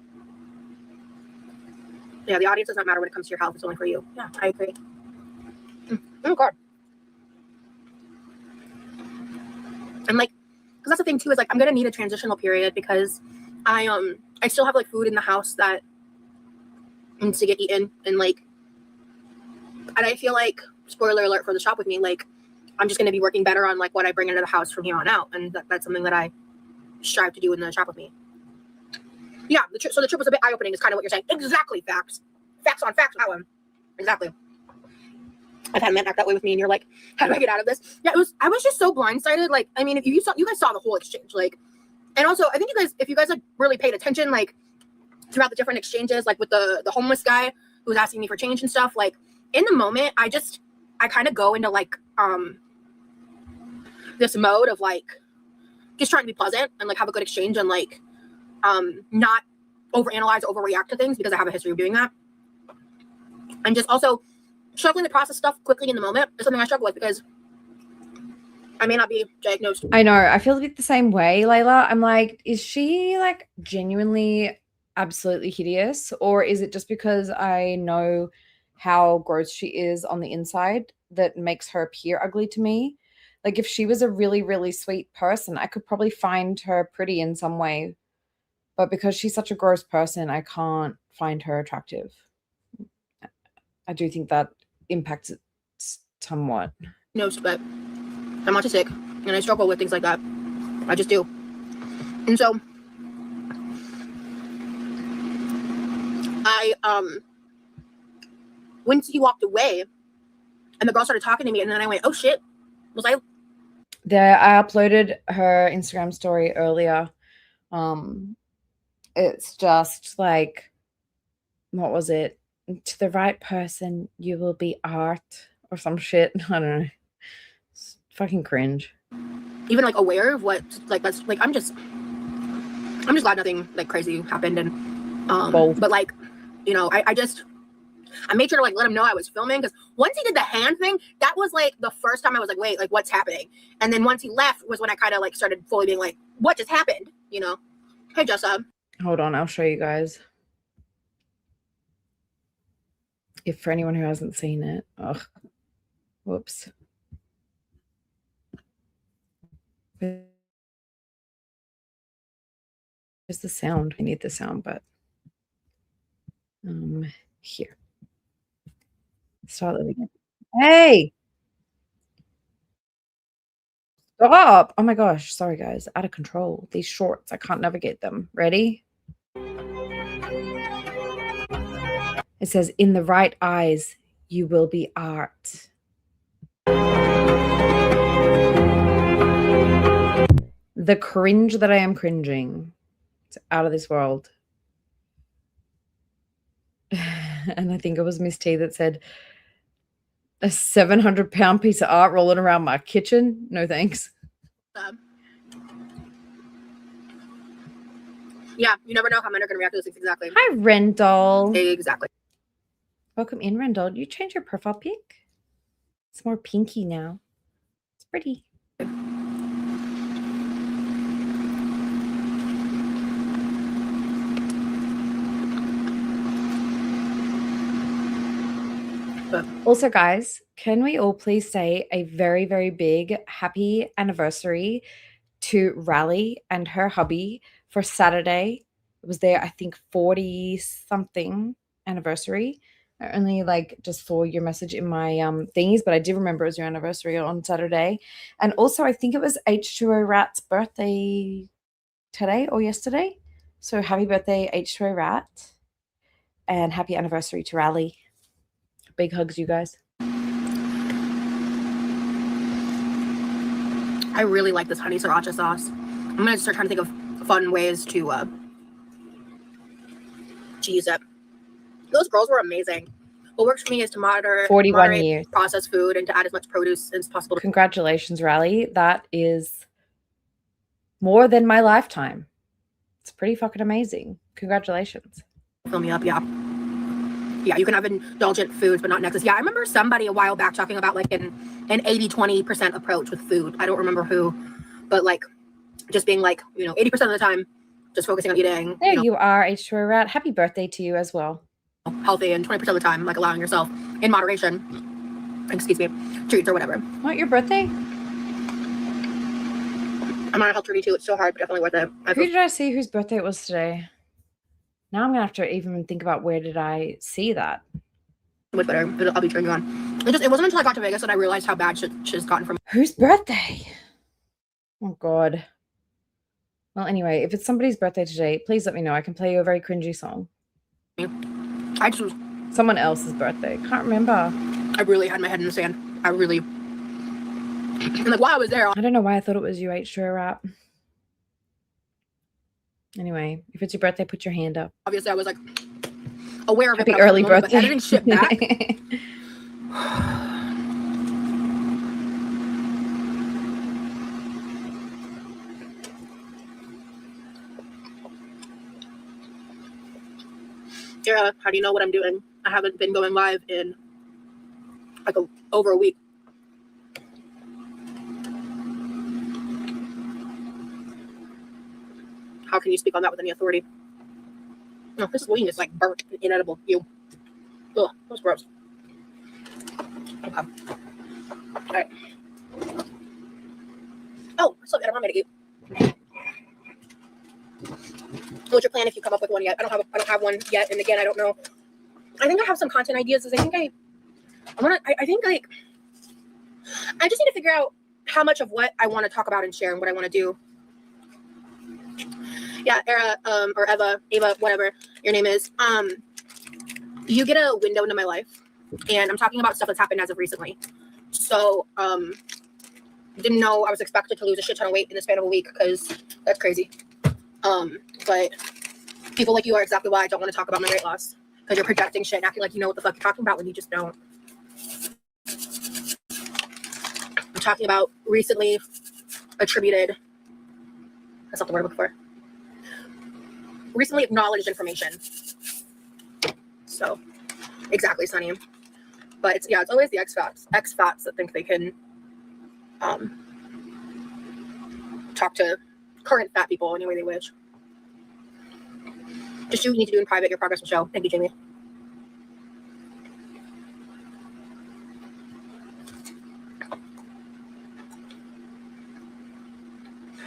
Yeah, the audience does not matter when it comes to your health. It's only for you. Yeah, I agree. Oh, God. And like, because that's the thing too, is like, I'm going to need a transitional period because I still have like food in the house that needs to get eaten. And like, and I feel like, spoiler alert for the shop with me, like, I'm just going to be working better on like what I bring into the house from here on out. And that's something that I strive to do in the shop with me. Yeah, so the trip was a bit eye-opening is kind of what you're saying. Exactly, facts. Facts on facts, that one. Exactly. I've had men act that way with me, and you're like, how do I get out of this? Yeah, I was just so blindsided. Like, I mean, if you guys saw the whole exchange, like, and also, I think if you guys like really paid attention, like, throughout the different exchanges, like with the homeless guy who was asking me for change and stuff, like, in the moment, I kind of go into like, this mode of like, just trying to be pleasant and like have a good exchange and like, not overanalyze, overreact to things because I have a history of doing that. And just also struggling to process stuff quickly in the moment is something I struggle with because I may not be diagnosed. I know. I feel a bit the same way, Layla. I'm like, is she like genuinely absolutely hideous? Or is it just because I know how gross she is on the inside that makes her appear ugly to me? Like if she was a really, really sweet person, I could probably find her pretty in some way. But because she's such a gross person, I can't find her attractive. I do think that impacts it somewhat. No, but I'm autistic and I struggle with things like that. I just do. And so once he walked away and the girl started talking to me and then I went, oh shit, was I? I uploaded her Instagram story earlier. It's just like, what was it? To the right person, you will be art or some shit. I don't know. It's fucking cringe. Even like aware of what like that's like I'm just glad nothing like crazy happened and but like, you know, I made sure to like let him know I was filming because once he did the hand thing, that was like the first time I was like, wait, like what's happening? And then once he left was when I kind of like started fully being like, what just happened? You know? Hey, Jessa. Hold on, I'll show you guys. If for anyone who hasn't seen it. Ugh. Whoops. There's the sound. I need the sound, but here. Start living it. Hey! Stop! Oh my gosh. Sorry, guys. Out of control. These shorts, I can't navigate them. Ready? It says, in the right eyes, you will be art. The cringe that I am cringing. It's out of this world. And I think it was Miss T that said, a 700-pound piece of art rolling around my kitchen? No thanks. Yeah, you never know how men are going to react to those things exactly. Hi, Rendell. Exactly. Welcome in, Rendell. You changed your profile pic? It's more pinky now. It's pretty. Also, guys, can we all please say a very, very big happy anniversary to Rally and her hubby for Saturday. It was their, I think, 40-something anniversary. I only just saw your message in my thingies, but I did remember it was your anniversary on Saturday. And also, I think it was H2O Rat's birthday today or yesterday. So happy birthday, H2O Rat. And happy anniversary to Rally. Big hugs, you guys. I really like this honey sriracha sauce. I'm going to start trying to think of fun ways to use it. Those girls were amazing. What works for me is to moderate 41 years. processed food and to add as much produce as possible. Congratulations, Rally. That is more than my lifetime. It's pretty fucking amazing. Congratulations. Fill me up, yeah. Yeah, you can have indulgent foods, but not in excess. Yeah, I remember somebody a while back talking about an 80-20% approach with food. I don't remember who, but just being 80% of the time, just focusing on eating. There you are, H2O Rat. Happy birthday to you as well. Healthy, and 20% of the time, allowing yourself in moderation, excuse me, treats or whatever. What, your birthday? I'm on a health journey too. It's so hard, but definitely worth it. Who did I see whose birthday it was today? Now I'm going to have to even think about where did I see that. Much better. I'll be turning you on. It wasn't until I got to Vegas that I realized how bad shit's gotten from. Whose birthday? Oh, God. Well, anyway, if it's somebody's birthday today, please let me know. I can play you a very cringy song. I just was. Someone else's birthday. Can't remember. I really had my head in the sand. I really. And while I was there. I don't know why I thought it was you, H2O Rat. Anyway, if it's your birthday, put your hand up. Obviously, I was aware of it. Happy early birthday. Editing shit back. Yeah, how do you know what I'm doing? I haven't been going live in over a week. How can you speak on that with any authority? No, this wing is burnt and inedible. Ew. Ugh, that was gross. Okay. Alright. Oh, I still got a ramen to eat. What's your plan if you come up with one yet? I don't have one yet, and again, I don't know. I think I have some content ideas. I think I just need to figure out how much of what I want to talk about and share and what I want to do. Yeah, Era, or Ava, whatever your name is. You get a window into my life, and I'm talking about stuff that's happened as of recently. So, didn't know I was expected to lose a shit ton of weight in the span of a week, because that's crazy. But people like you are exactly why I don't want to talk about my weight loss, because you're projecting shit and acting like you know what the fuck you're talking about when you just don't. I'm talking about recently attributed, that's not the word I'm looking for, recently acknowledged information. So, exactly, Sunny. But it's always the expats that think they can talk to current fat people any way they wish. Just you need to do in private. Your progress will show. Thank you, Jamie.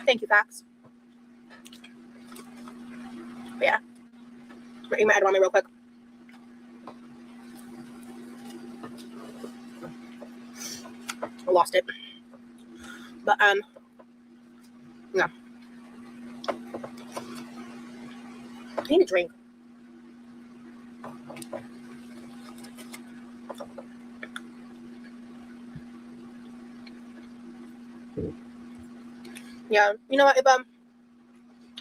Thank you, Fax. Yeah. I'm gonna eat my edamame real quick. I lost it. But yeah. I need a drink. Yeah, you know what? If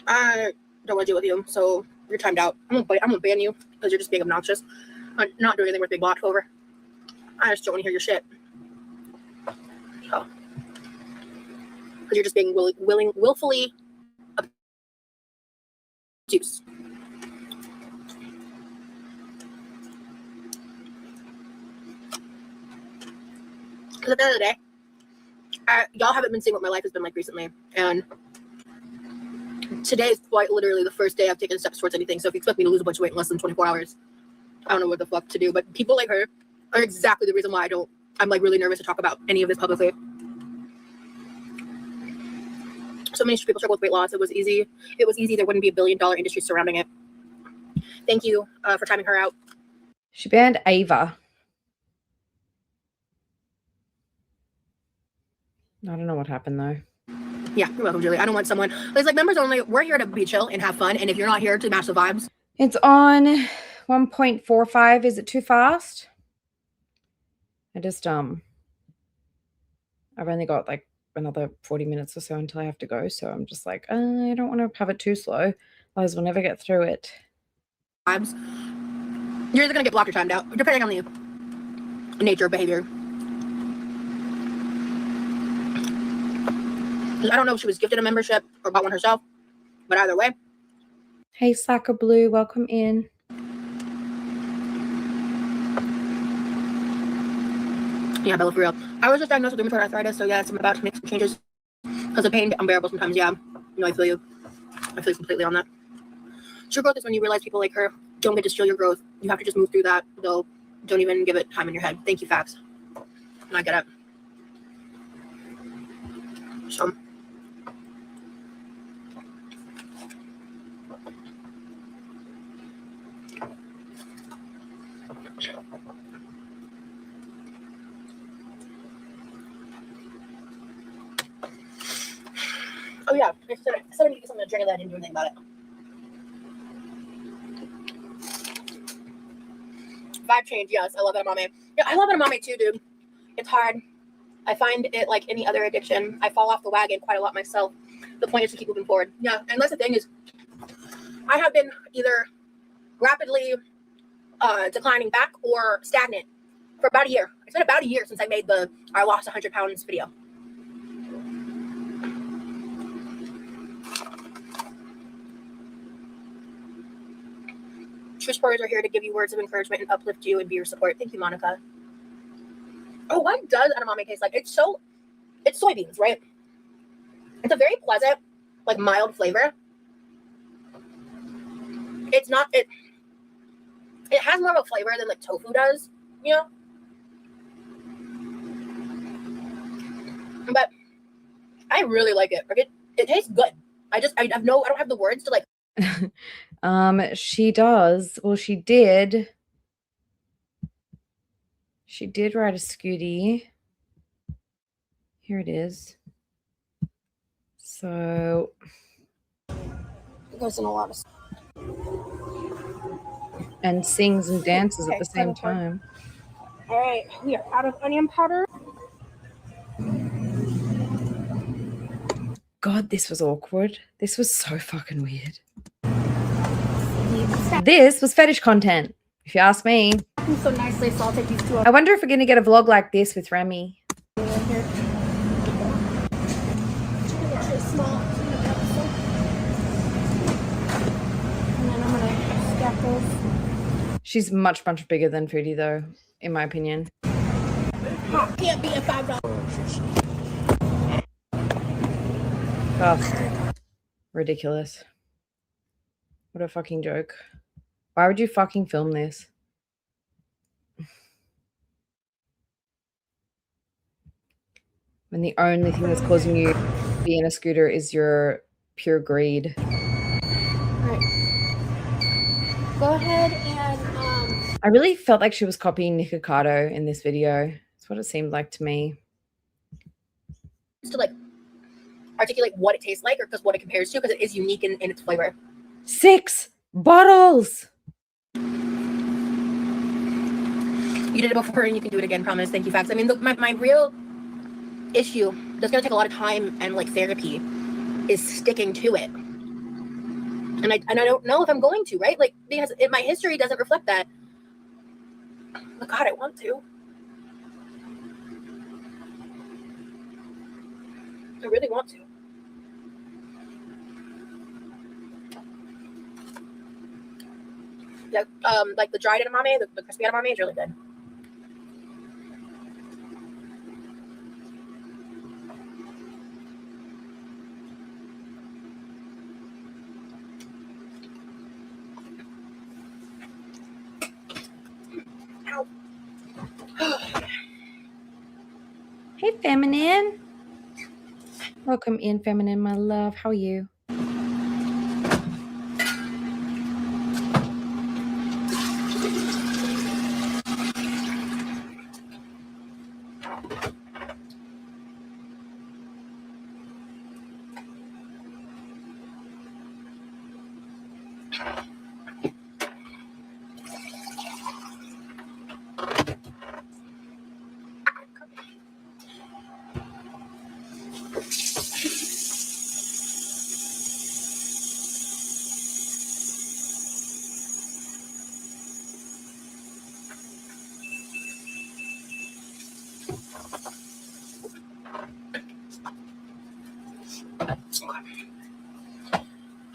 I don't want to deal with you, so you're timed out. I'm gonna ban you because you're just being obnoxious. I'm not doing anything worth being blocked over. I just don't want to hear your shit. So, because you're just being willfully obtuse. Because at the end of the day, y'all haven't been seeing what my life has been like recently, and today is quite literally the first day I've taken steps towards anything. So if you expect me to lose a bunch of weight in less than 24 hours, I don't know what the fuck to do. But people like her are exactly the reason why I'm like really nervous to talk about any of this publicly. So many people struggle with weight loss. It was easy. There wouldn't be $1 billion industry surrounding it. Thank you for timing her out. She banned Ava. I don't know what happened though. Yeah, you're welcome, Julie. I don't want someone. It's like members only. We're here to be chill and have fun. And if you're not here to match the vibes, it's on 1.45. Is it too fast? I've only got like another 40 minutes or so until I have to go. So I'm just like, I don't want to have it too slow. Otherwise we'll never get through it. Vibes. You're either going to get blocked or timed out, depending on the nature of behavior. I don't know if she was gifted a membership or bought one herself, but either way. Hey, Slacker Blue, welcome in. Yeah, Bella, for real. I was just diagnosed with rheumatoid arthritis, so yes, I'm about to make some changes because the pain is unbearable sometimes. Yeah, I feel you. I feel you completely on that. True growth is when you realize people like her don't get to steal your growth. You have to just move through that, though. Don't even give it time in your head. Thank you, facts. And I get it. So. Oh yeah, I said I need to get something to drink and I didn't do anything about it. Vibe change, yes, I love edamame. Yeah, I love edamame too, dude. It's hard. I find it like any other addiction. I fall off the wagon quite a lot myself. The point is to keep moving forward. Yeah, and that's the thing is, I have been either rapidly declining back or stagnant for about a year. It's been about a year since I made the I lost 100 pounds video. True supporters are here to give you words of encouragement and uplift you and be your support. Thank you, Monica. Oh, what does edamame taste like? It's soybeans, right? It's a very pleasant, like mild flavor. It's not, it has more of a flavor than like tofu does, you know? But I really like it. Like it tastes good. I don't have the words to like. She does. Well, she did. She did ride a scooty. Here it is. So It goes in a lot of. And sings and dances at the same time. All right, we are out of onion powder. God, this was awkward. This was so fucking weird. This was fetish content, if you ask me. So nicely, so I'll take these two. I wonder if we're going to get a vlog like this with Remy. She's much bigger than Foodie, though, in my opinion. Can't be a $5. Oh, ridiculous. What a fucking joke. Why would you fucking film this? When the only thing that's causing you to be in a scooter is your pure greed. All right. I really felt like she was copying Nikocado in this video. That's what it seemed like to me. To like articulate what it tastes like or because what it compares to, because it is unique in its flavor. 6 bottles. You did it before and you can do it again, promise. Thank you, Facts. I mean, look, my real issue that's going to take a lot of time and like therapy is sticking to it. And I don't know if I'm going to, right? Like, because my history doesn't reflect that. But God, I want to. I really want to. Yeah, like the dried edamame, the crispy edamame is really good. Hey, Feminine. Welcome in, Feminine, my love. How are you?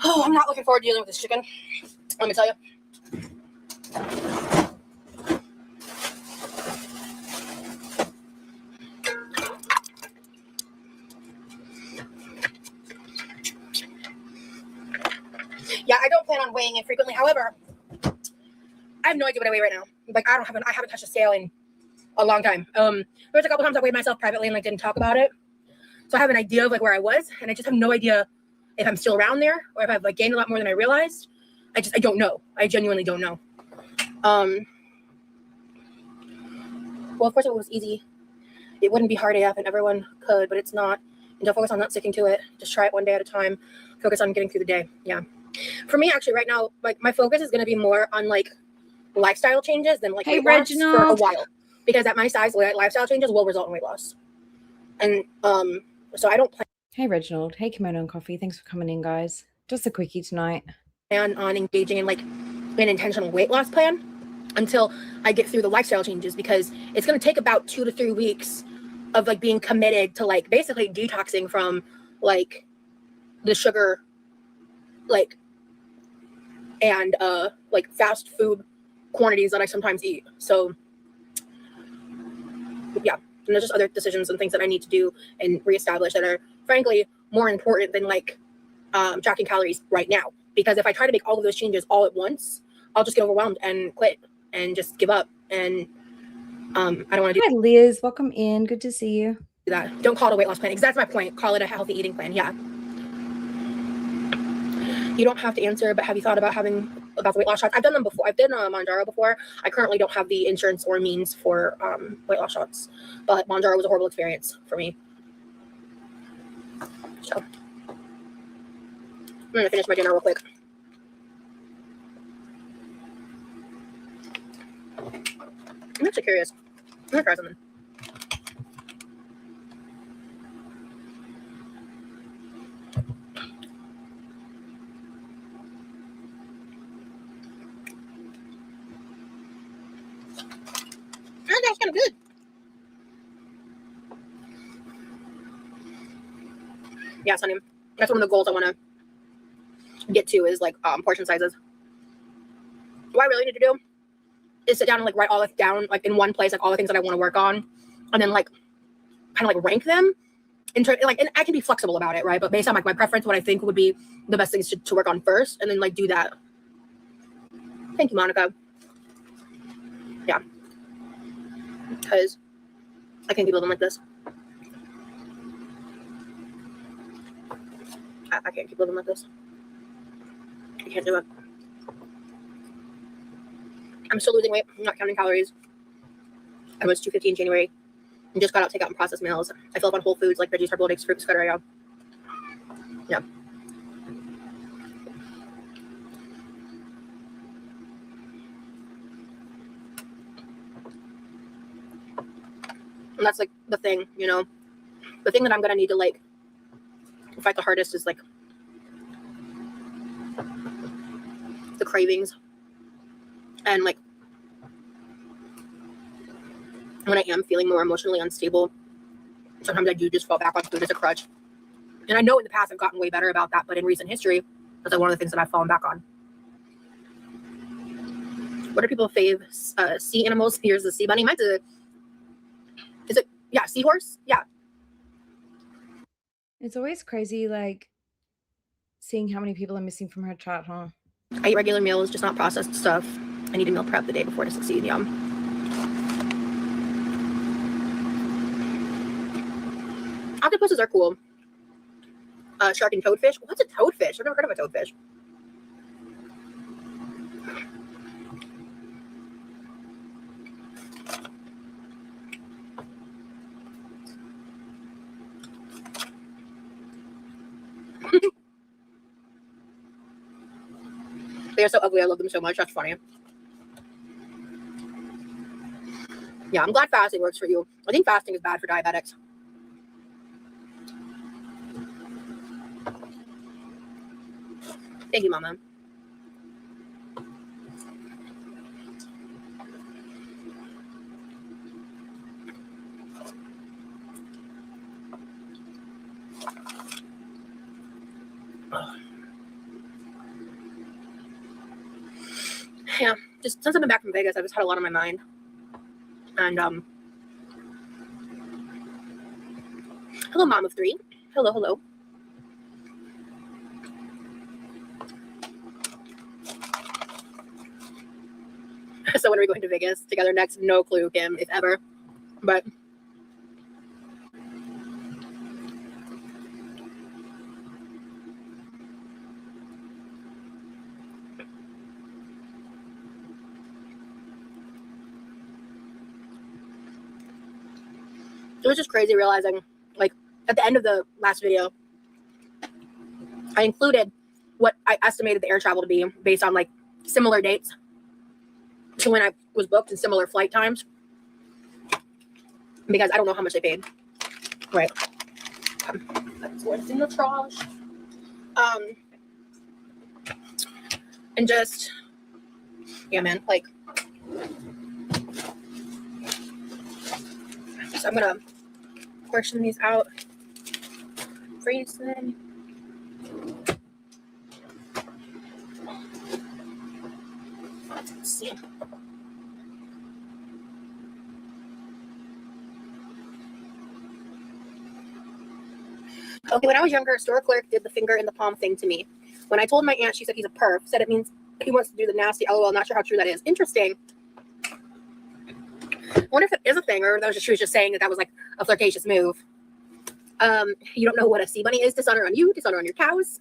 Oh, I'm not looking forward to dealing with this chicken. Let me tell you. Yeah, I don't plan on weighing in frequently. However, I have no idea what I weigh right now. Like, I haven't touched a scale in a long time. There's a couple times I weighed myself privately and like didn't talk about it. So I have an idea of like where I was, and I just have no idea if I'm still around there or if I've like gained a lot more than I realized. I don't know. I genuinely don't know. Well, of course, if it was easy, it wouldn't be hard AF and everyone could, but it's not. And don't focus on not sticking to it. Just try it one day at a time. Focus on getting through the day. Yeah. For me, actually, right now, like my focus is going to be more on like lifestyle changes than like weight loss for a while, because at my size, lifestyle changes will result in weight loss. And so I don't plan. Hey, Reginald. Hey, Kimono and Coffee. Thanks for coming in, guys. Just a quickie tonight. Plan on engaging in like an intentional weight loss plan until I get through the lifestyle changes, because it's going to take about 2 to 3 weeks of like being committed to like basically detoxing from like the sugar, like, and like fast food quantities that I sometimes eat. So yeah, and there's just other decisions and things that I need to do and reestablish that are frankly more important than like tracking calories right now. Because if I try to make all of those changes all at once, I'll just get overwhelmed and quit and just give up. And I don't want to do. Hi, Liz. Welcome in. Good to see you. That. Don't call it a weight loss plan, because that's my point. Call it a healthy eating plan. Yeah. You don't have to answer, but have you thought about the weight loss shots? I've done them before. I've done Mounjaro before. I currently don't have the insurance or means for weight loss shots, but Mounjaro was a horrible experience for me. So I'm gonna finish my dinner real quick. I'm actually curious. I'm gonna try something. That's kind of good. Yeah, honey. That's one of the goals I want to get to is like portion sizes. What I really need to do is sit down and like write all this down like in one place, like all the things that I want to work on, and then like kind of like rank them. And I can be flexible about it, right? But based on like my preference, what I think would be the best things to work on first, and then like do that. Thank you, Monica. Yeah, because I can't keep living like this. I can't keep living like this. I can't do it. I'm still losing weight. I'm not counting calories. I was 250 in January. And just got out takeout and processed meals. I fill up on whole foods like veggies, hard-boiled eggs, fruit, etc. Yeah. And that's like the thing, you know. The thing that I'm gonna need to like fight the hardest is like the cravings. And like when I am feeling more emotionally unstable, sometimes I do just fall back on food as a crutch. And I know in the past I've gotten way better about that, but in recent history, that's like one of the things that I've fallen back on. What are people's fave sea animals? Here's the sea bunny. Mine's a, is it, yeah, seahorse? Yeah. It's always crazy, like, seeing how many people are missing from her chat, huh? I eat regular meals, just not processed stuff. I need to meal prep the day before to succeed. Yum. Octopuses are cool. Shark and toadfish. What's a toadfish? I've never heard of a toadfish. They are so ugly. I love them so much. That's funny. Yeah, I'm glad fasting works for you. I think fasting is bad for diabetics. Thank you, Mama. Yeah, just since I've been back from Vegas, I've just had a lot on my mind. And hello, Mom of 3. Hello, hello. So when are we going to Vegas together next? No clue, Kim, if ever. But it was just crazy realizing, like, at the end of the last video, I included what I estimated the air travel to be based on, like, similar dates to when I was booked and similar flight times. Because I don't know how much they paid. Right. That's what's in the trash. And just, yeah, man, like, so I'm gonna portion these out, freeze them. Let's see. Okay, when I was younger, a store clerk did the finger in the palm thing to me. When I told my aunt, she said he's a perv, said it means he wants to do the nasty LOL. Not sure how true that is. Interesting. I wonder if it is a thing, or she was just saying that was like a flirtatious move. You don't know what a sea bunny is? Dishonor on you, dishonor on your cows.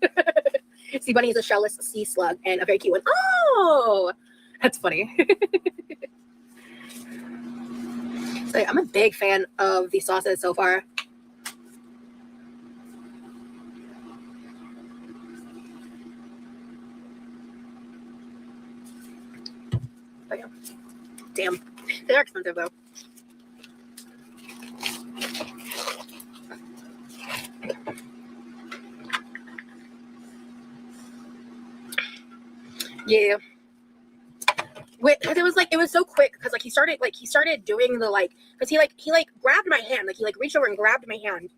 Sea bunny is a shellless sea slug and a very cute one. Oh, that's funny. So I'm a big fan of these sauces so far. Oh, yeah. Damn, they're expensive though. Yeah. Wait, it was so quick because he started doing the because he grabbed my hand, he reached over and grabbed my hand,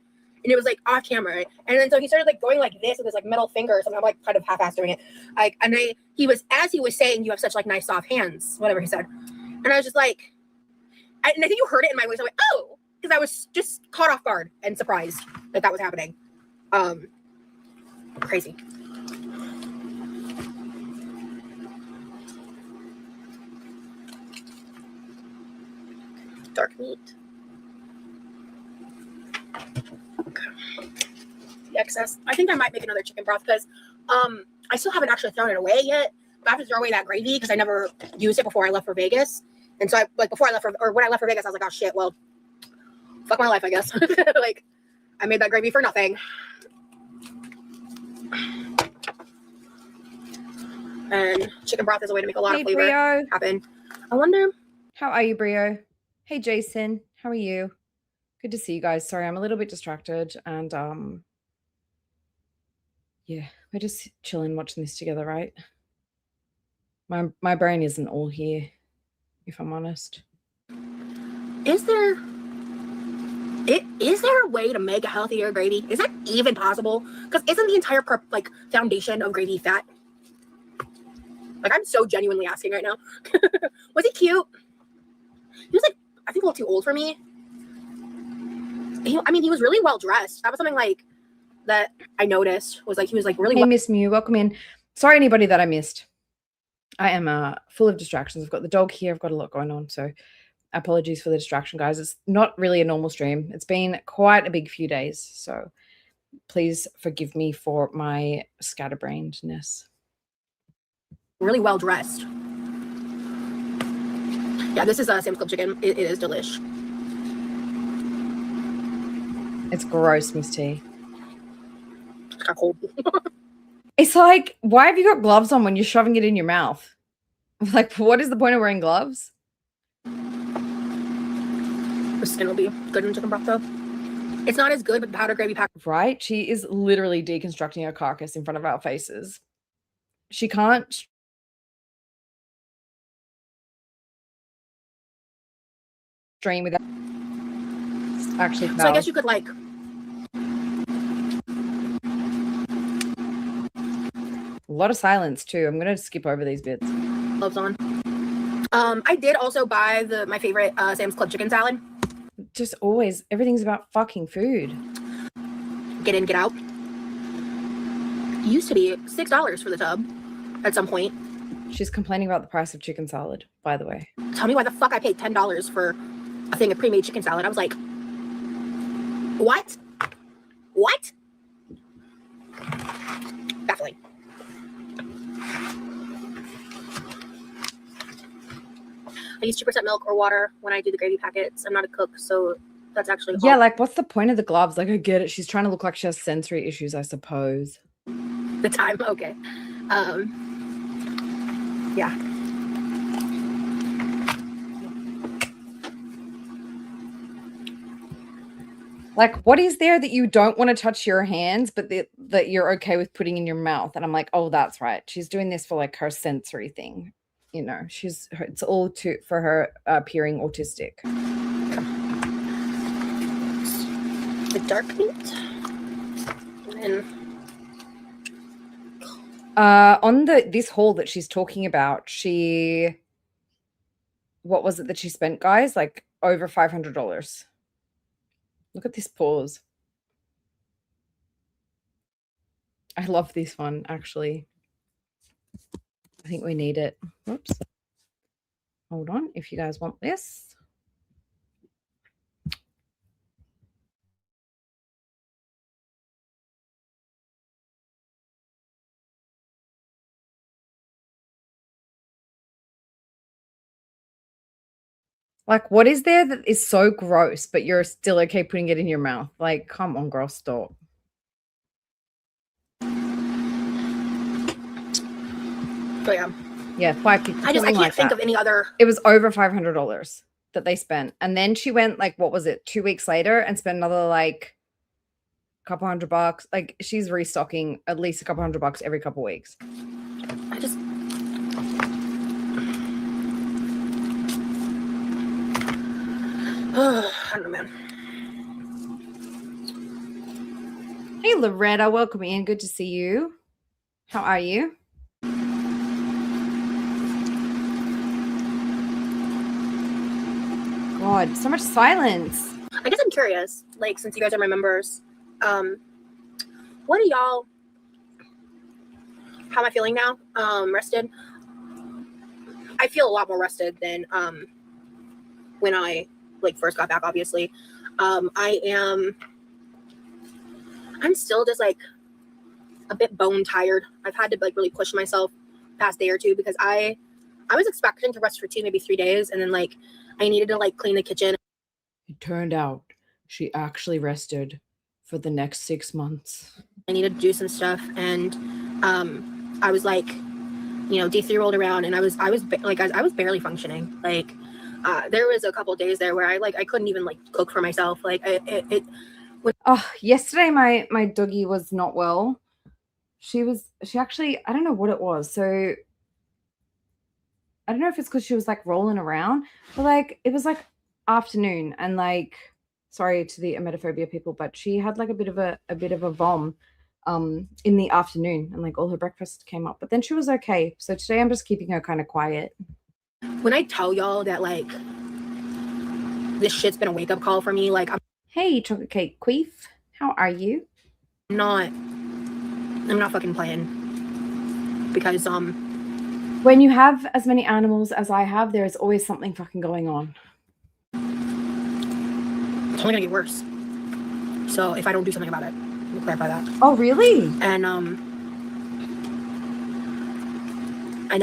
and it was off camera, and then so he started going like this with his middle finger or something. I'm kind of half-assed doing it, and he was saying, you have such nice soft hands, whatever he said, and I was just and I think you heard it in my voice. I went, oh, because I was just caught off guard and surprised that was happening. Crazy. Dark meat. Okay. The excess. I think I might make another chicken broth because I still haven't actually thrown it away yet. I have to throw away that gravy because I never used it before I left for Vegas. And so before I left or when I left for Vegas, I was like, oh shit, well, fuck my life, I guess. Like, I made that gravy for nothing. And chicken broth is a way to make a lot of flavor Brio. happen. I wonder. How are you, Brio? Hey, Jason. How are you? Good to see you guys. Sorry, I'm a little bit distracted. And yeah, we're just chilling, watching this together, right? My brain isn't all here, if I'm honest. Is there a way to make a healthier gravy? Is that even possible? Because isn't the entire foundation of gravy fat? Like, I'm so genuinely asking right now. Was he cute? He was like, I think a little too old for me. He was really well dressed. That was something like that I noticed. Was like he was like really. Hey, Miss Mew, welcome in. Sorry, anybody that I missed. I am full of distractions. I've got the dog here. I've got a lot going on. So apologies for the distraction, guys. It's not really a normal stream. It's been quite a big few days. So please forgive me for my scatterbrainedness. Really well dressed. Yeah, this is Sam's Club chicken. It is delish. It's gross, Miss T. It's kind of cold. It's like, why have you got gloves on when you're shoving it in your mouth? Like, what is the point of wearing gloves? The skin will be good in chicken broth, though. It's not as good with the powder gravy pack. Right? She is literally deconstructing a carcass in front of our faces. She can't stream without actually. So I guess you could like. A lot of silence too. I'm gonna skip over these bits. Gloves on. I did also buy my favorite Sam's Club chicken salad. Just always, everything's about fucking food. Get in, get out. It used to be $6 for the tub at some point. She's complaining about the price of chicken salad, by the way. Tell me why the fuck I paid $10 for a thing of pre-made chicken salad. I was like, what? What? Baffling. I use 2% milk or water when I do the gravy packets. I'm not a cook, so that's actually Yeah, like, what's the point of the gloves? Like, I get it. She's trying to look like she has sensory issues, I suppose. The time, okay. Yeah. Like, what is there that you don't want to touch your hands, but that you're okay with putting in your mouth? And I'm like, oh, that's right. She's doing this for like her sensory thing. You know, it's all for her appearing autistic. The dark meat. And on this haul that she's talking about, what was it that she spent, guys? Like over $500. Look at this pause. I love this one, actually. I think we need it. Whoops. Hold on, if you guys want this. Like, what is there that is so gross, but you're still okay putting it in your mouth? Like, come on, girl, stop. so yeah. Yeah, $550. I can't think of any other. It was over $500 that they spent. And then she went, like, what was it, 2 weeks later and spent another, like, couple $100. Like, she's restocking at least a couple $100 every couple weeks. I don't know, man. Hey, Loretta, welcome in. Good to see you. How are you? God, so much silence. I guess I'm curious, like, since you guys are my members, what do y'all, how am I feeling now? Rested? I feel a lot more rested than when I first got back, obviously. I'm still just like a bit bone tired. I've had to really push myself past day or two because I was expecting to rest for 2, maybe 3 days, and then like I needed to like clean the kitchen. It turned out she actually rested for the next 6 months. I needed to do some stuff, and I was like, day 3 rolled around, and I was barely functioning. Like there was a couple days there where I couldn't even like cook for myself. Like yesterday my doggy was not well. She actually, I don't know what it was. So I don't know if it's because she was like rolling around, but like it was like afternoon, and like, sorry to the emetophobia people, but she had like a bit of a vom in the afternoon, and like all her breakfast came up, but then she was okay. So today I'm just keeping her kind of quiet. When I tell y'all that like this shit's been a wake-up call for me, like Hey, chocolate cake queef, how are you? I'm not fucking playing, because when you have as many animals as I have, there is always something fucking going on. It's only gonna get worse. So if I don't do something about it, let me clarify that. Oh, really? And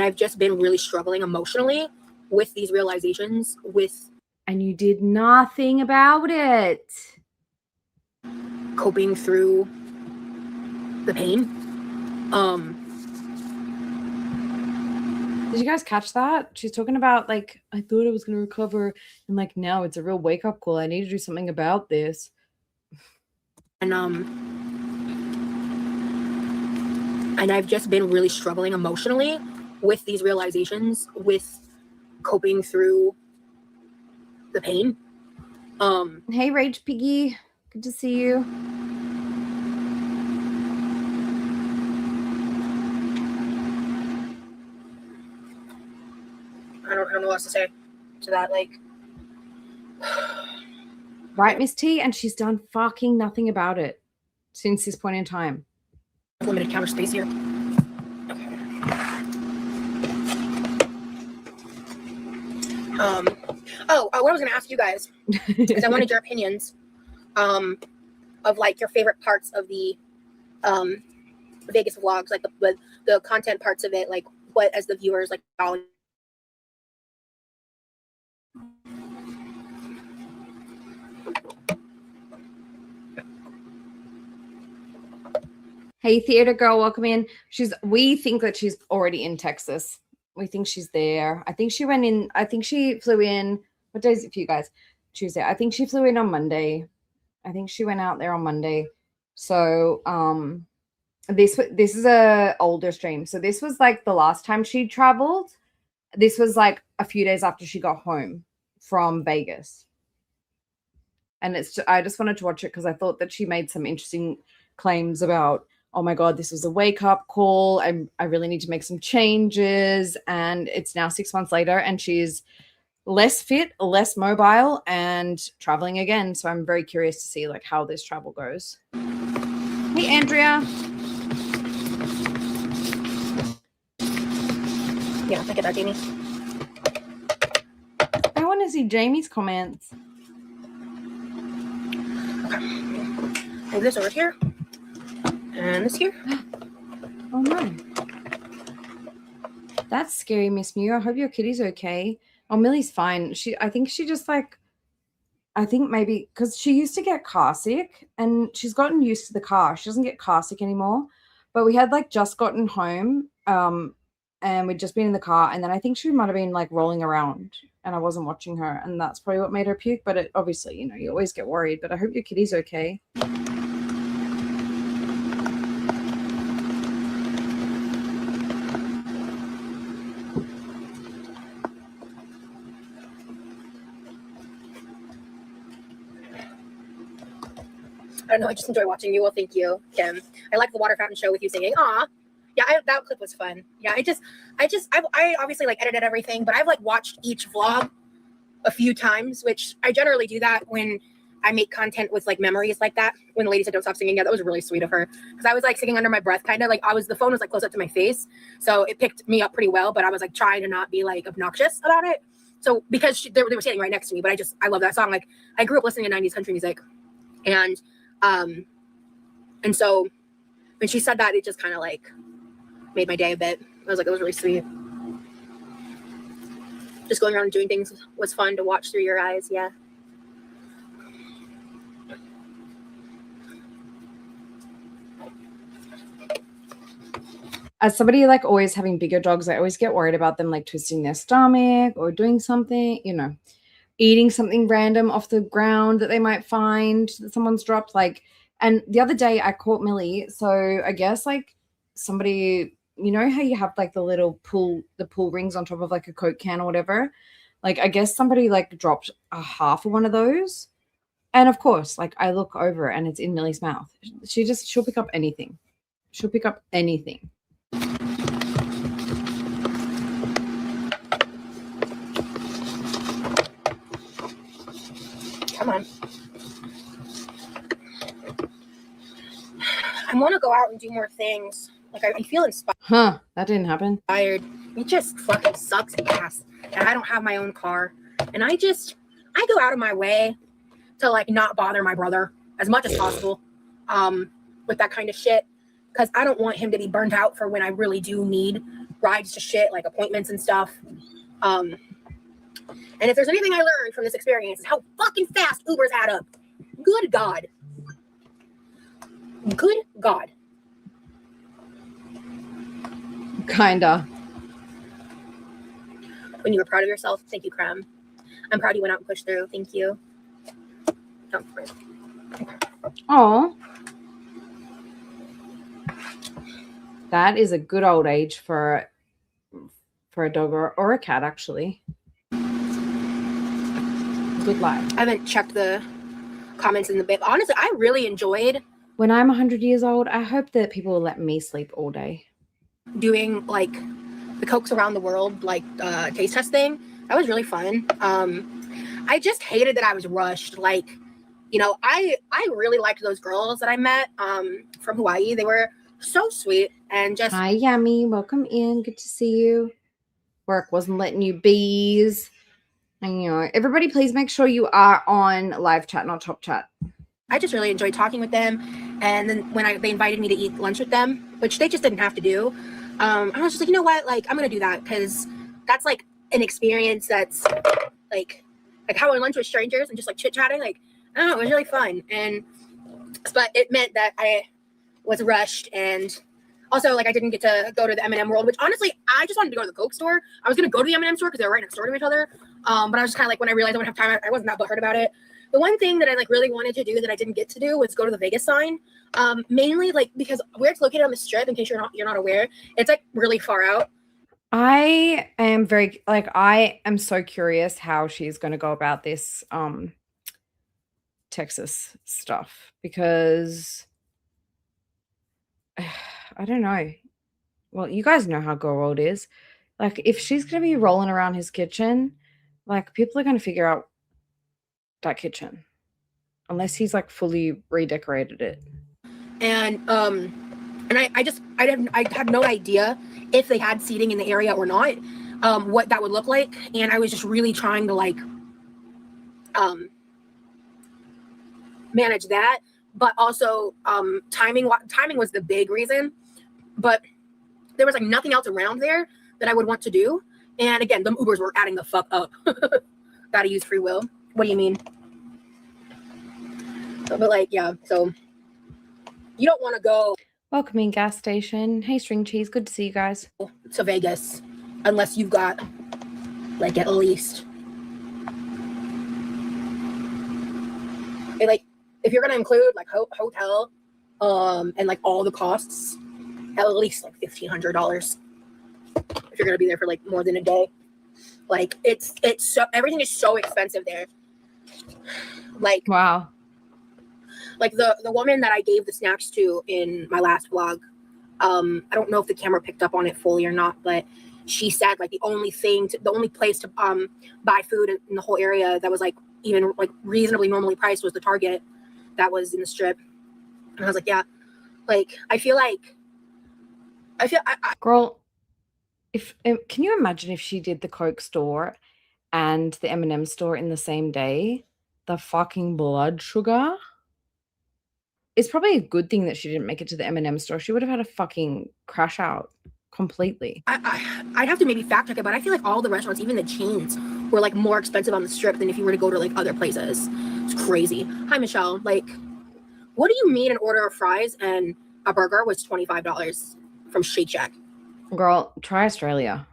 I've just been really struggling emotionally with these realizations, and you did nothing about it. Coping through the pain. Did you guys catch that? She's talking about like, I thought I was going to recover, and like now it's a real wake-up call. I need to do something about this. And I've just been really struggling emotionally with these realizations, with coping through the pain. Hey, Rage Piggy, good to see you. I don't know what else to say to that. Like, right, Miss T, and she's done fucking nothing about it since this point in time. Limited counter space here. What I was gonna ask you guys is I wanted your opinions of like your favorite parts of the Vegas vlogs, like the content parts of it, like what as the viewers like all. Hey, theater girl, welcome in. We think that she's already in Texas. We think she's there. I think she flew in. What day is it for you guys? Tuesday. I think she flew in on Monday. I think she went out there on Monday. So this is a older stream. So this was like the last time she traveled. This was like a few days after she got home from Vegas. And I just wanted to watch it because I thought that she made some interesting claims about, oh my God, this was a wake-up call. I really need to make some changes. And it's now 6 months later, and she's less fit, less mobile, and traveling again. So I'm very curious to see like how this travel goes. Hey, Andrea. Yeah, look at that, Jamie. I want to see Jamie's comments. Okay. Move this over here. And this here. Oh no. That's scary, Miss Mew. I hope your kitty's okay. Oh, Millie's fine. I think maybe because she used to get car sick, and she's gotten used to the car. She doesn't get car sick anymore. But we had like just gotten home, and we'd just been in the car, and then I think she might have been like rolling around, and I wasn't watching her, and that's probably what made her puke. But it obviously, you always get worried. But I hope your kitty's okay. I don't know. I just enjoy watching you. Well, thank you, Kim. I like the water fountain show with you singing. Aw. Yeah, that clip was fun. Yeah, I obviously like edited everything, but I've like watched each vlog a few times, which I generally do that when I make content with like memories like that. When the lady said don't stop singing, yeah, that was really sweet of her, because I was like singing under my breath, kind of like the phone was like close up to my face, so it picked me up pretty well, but I was like trying to not be like obnoxious about it. So because they were standing right next to me, but I love that song. Like I grew up listening to 90s country music, and so when she said that, it just kind of like made my day a bit. I was like, it was really sweet. Just going around and doing things was fun to watch through your eyes. Yeah. As somebody like always having bigger dogs, I always get worried about them like twisting their stomach or doing something, you know, eating something random off the ground that they might find that someone's dropped. Like, and the other day I caught Millie. So I guess like somebody, you know how you have like the pull rings on top of like a Coke can or whatever? Like, I guess somebody like dropped a half of one of those. And of course, like I look over and it's in Millie's mouth. She'll pick up anything. She'll pick up anything. Come on. I want to go out and do more things. Like, I feel inspired. Huh, that didn't happen. It just fucking sucks ass. And I don't have my own car. And I go out of my way to, like, not bother my brother as much as possible with that kind of shit. Because I don't want him to be burnt out for when I really do need rides to shit, like appointments and stuff. And if there's anything I learned from this experience, is how fucking fast Ubers add up. Good God. Good God. Kinda. When you were proud of yourself, thank you, Cram. I'm proud you went out and pushed through. Thank you. Oh. That is a good old age for a dog or a cat, actually. Good life. I haven't checked the comments in the bit. Honestly, I really enjoyed when I'm 100 years old. I hope that people will let me sleep all day. Doing like the Cokes around the world, like taste test thing. That was really fun. I just hated that I was rushed. Like, you know, I really liked those girls that I met from Hawaii. They were so sweet and just. Hi, Yummy. Welcome in. Good to see you. Work wasn't letting you bees. And, you know, everybody, please make sure you are on live chat, not top chat. I just really enjoyed talking with them. And then when they invited me to eat lunch with them, which they just didn't have to do, I was just like, you know what? Like, I'm going to do that because that's like an experience that's like having lunch with strangers and just like chit-chatting. Like, I don't know, it was really fun. But it meant that I was rushed, and also like I didn't get to go to the M&M world, which honestly, I just wanted to go to the Coke store. I was going to go to the M&M store because they were right next door to each other. But I was just kind of like, when I realized I wouldn't have time, I wasn't that butthurt about it. The one thing that I like really wanted to do that I didn't get to do was go to the Vegas sign. Mainly like because where it's located on the strip, in case you're not aware, it's like really far out. I am so curious how she's going to go about this Texas stuff, because I don't know. Well, you guys know how Girl World is. Like, if she's going to be rolling around his kitchen, like, people are going to figure out that kitchen unless he's like fully redecorated it. And I had no idea if they had seating in the area or not, what that would look like. And I was just really trying to like manage that, but also timing was the big reason. But there was like nothing else around there that I would want to do. And again, the Ubers were adding the fuck up. Gotta use free will. What do you mean? But like, yeah, so you don't want to go. Welcome in, gas station. Hey, string cheese. Good to see you guys. To Vegas, unless you've got like at least like if you're gonna include like hotel, and like all the costs, at least like $1,500 if you're gonna be there for like more than a day. Like it's so everything is so expensive there. Like wow. Like the woman that I gave the snacks to in my last vlog, I don't know if the camera picked up on it fully or not, but she said like the only place to buy food in the whole area that was like even like reasonably normally priced was the Target that was in the strip. And I was like, yeah, like I feel girl, if can you imagine if she did the Coke store and the M&M store in the same day? The fucking blood sugar. It's probably a good thing that she didn't make it to the M&M store. She would have had a fucking crash out. completely. I'd have to maybe fact check it, but I feel like all the restaurants, even the chains, were like more expensive on the strip than if you were to go to like other places. It's crazy. Hi, Michelle. Like, what do you mean an order of fries and a burger was $25 from Shake Shack? Girl, try Australia.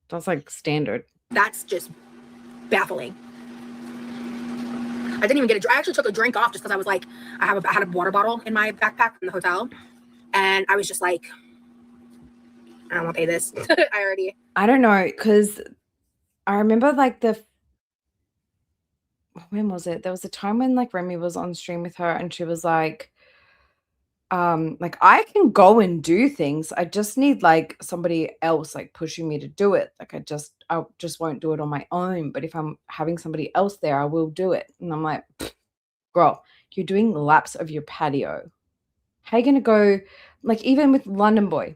That's like standard. That's just baffling. I didn't even get a drink. I actually took a drink off just because I was like, I had a water bottle in my backpack from the hotel, and I was just like, I don't want to pay this. I don't know, because I remember like when was it? There was a time when like Remy was on stream with her and she was like I can go and do things. I just need like somebody else like pushing me to do it. Like I just won't do it on my own. But if I'm having somebody else there, I will do it. And I'm like, girl, you're doing laps of your patio. How are you gonna go? Like even with London Boy,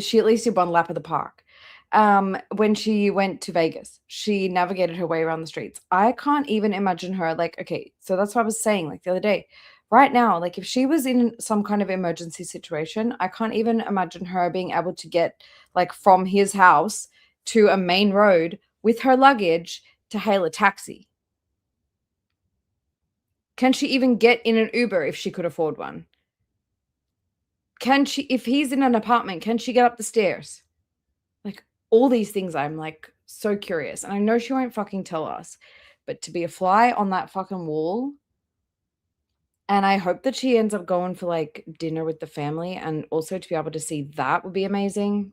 she at least did one lap of the park. When she went to Vegas, she navigated her way around the streets. I can't even imagine her like, okay, so that's what I was saying like the other day. Right now, like if she was in some kind of emergency situation, I can't even imagine her being able to get like from his house to a main road with her luggage to hail a taxi. Can she even get in an Uber if she could afford one? Can she, if he's in an apartment, can she get up the stairs? Like all these things, I'm like so curious. And I know she won't fucking tell us, but to be a fly on that fucking wall. And I hope that she ends up going for like dinner with the family, and also to be able to see that would be amazing.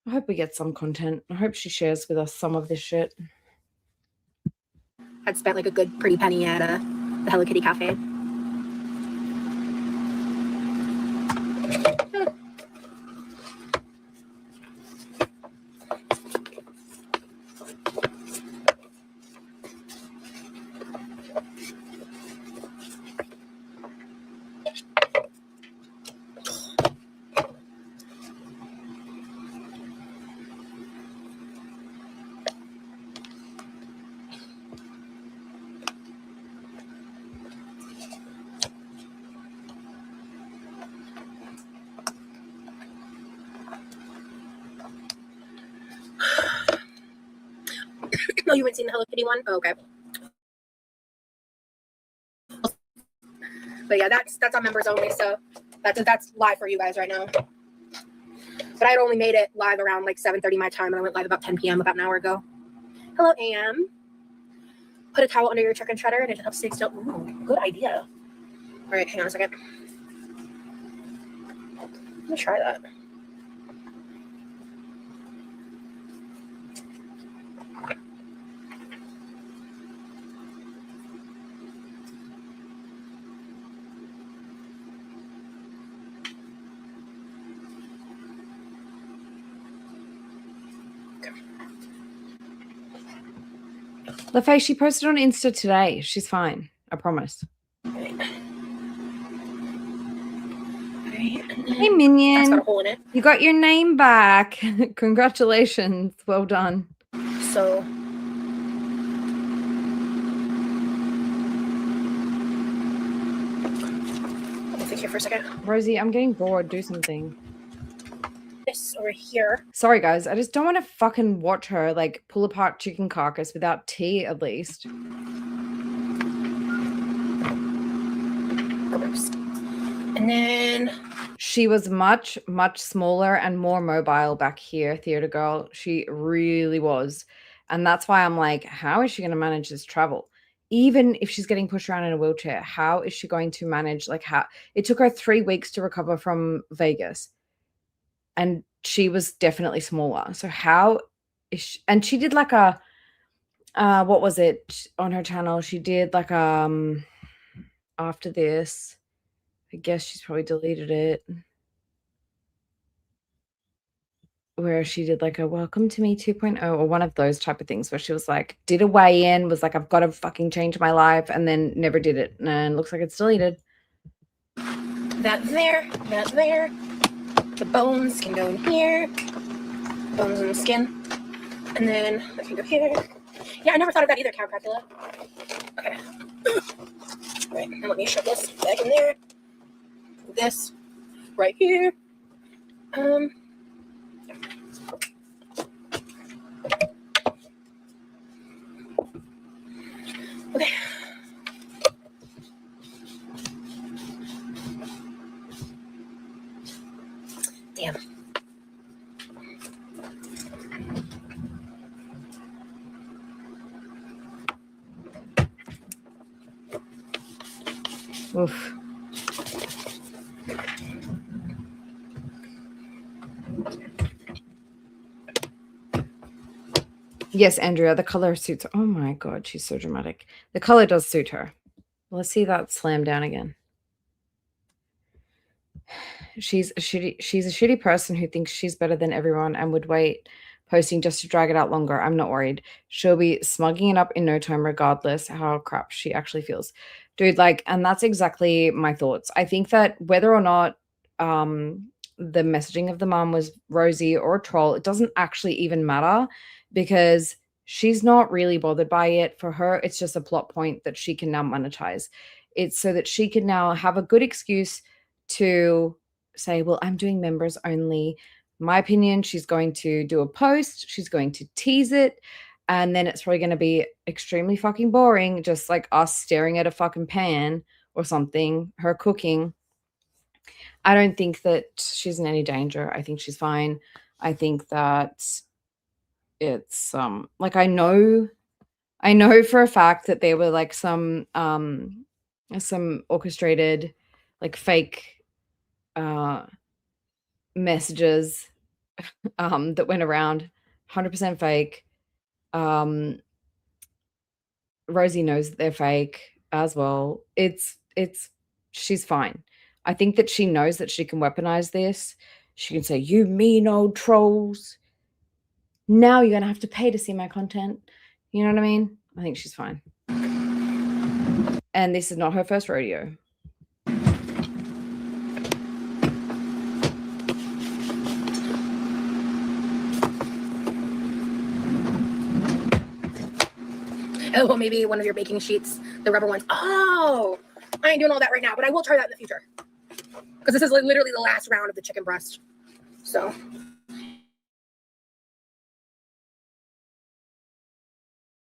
I hope we get some content. I hope she shares with us some of this shit. I'd spent like a good pretty penny at the Hello Kitty Cafe. No, you haven't seen the Hello Kitty one? Oh, okay. But yeah, that's on members only, so that's live for you guys right now. But I'd only made it live around like 7:30 my time, and I went live about 10 p.m. about an hour ago. Hello, Am. Put a towel under your chicken shredder and it helps stay still. Ooh, good idea. All right, hang on a second. Let me try that. LaFay, she posted on Insta today. She's fine. I promise. Right. Hey, Minion. That's got a hole in it. You got your name back. Congratulations. Well done. So let me think here for a second. Rosie, I'm getting bored. Do something. This over here. Sorry, guys. I just don't want to fucking watch her like pull apart chicken carcass without tea, at least. Gross. And then she was much, much smaller and more mobile back here, Theater Girl. She really was. And that's why I'm like, how is she going to manage this travel? Even if she's getting pushed around in a wheelchair, how is she going to manage? Like, how it took her 3 weeks to recover from Vegas. And she was definitely smaller. So how is she, and she did like a, what was it on her channel? She did like, after this, I guess she's probably deleted it, where she did like a welcome to me 2.0 or one of those type of things where she was like, did a weigh-in, was like, I've got to fucking change my life, and then never did it. And looks like it's deleted. That there, that there. The bones can go in here. Bones and the skin. And then that can go here. Yeah, I never thought of that either, Count Dracula. Okay. All right, now let me shove this back in there. This right right here. Okay. Damn. Oof. Yes, Andrea, the color suits her. Oh my God, she's so dramatic. The color does suit her. Let's see that slam down again. She's a shitty person who thinks she's better than everyone and would wait posting just to drag it out longer. I'm not worried. She'll be smugging it up in no time, regardless how crap she actually feels. Dude, like, and that's exactly my thoughts. I think that whether or not the messaging of the mom was Rosie or a troll, it doesn't actually even matter because she's not really bothered by it. For her, it's just a plot point that she can now monetize. It's so that she can now have a good excuse to say, well, I'm doing members only. My opinion, she's going to do a post, she's going to tease it, and then it's probably going to be extremely fucking boring, just like us staring at a fucking pan or something, her cooking. I don't think that she's in any danger. I think she's fine. I think that it's like I know for a fact that there were like some orchestrated like fake messages that went around, 100% fake. Rosie knows that they're fake as well. She's fine. I think that she knows that she can weaponize this. She can say, you mean old trolls. Now you're going to have to pay to see my content. You know what I mean? I think she's fine. And this is not her first rodeo. Oh, well, maybe one of your baking sheets, the rubber ones. Oh, I ain't doing all that right now, but I will try that in the future. Because this is like literally the last round of the chicken breast. So.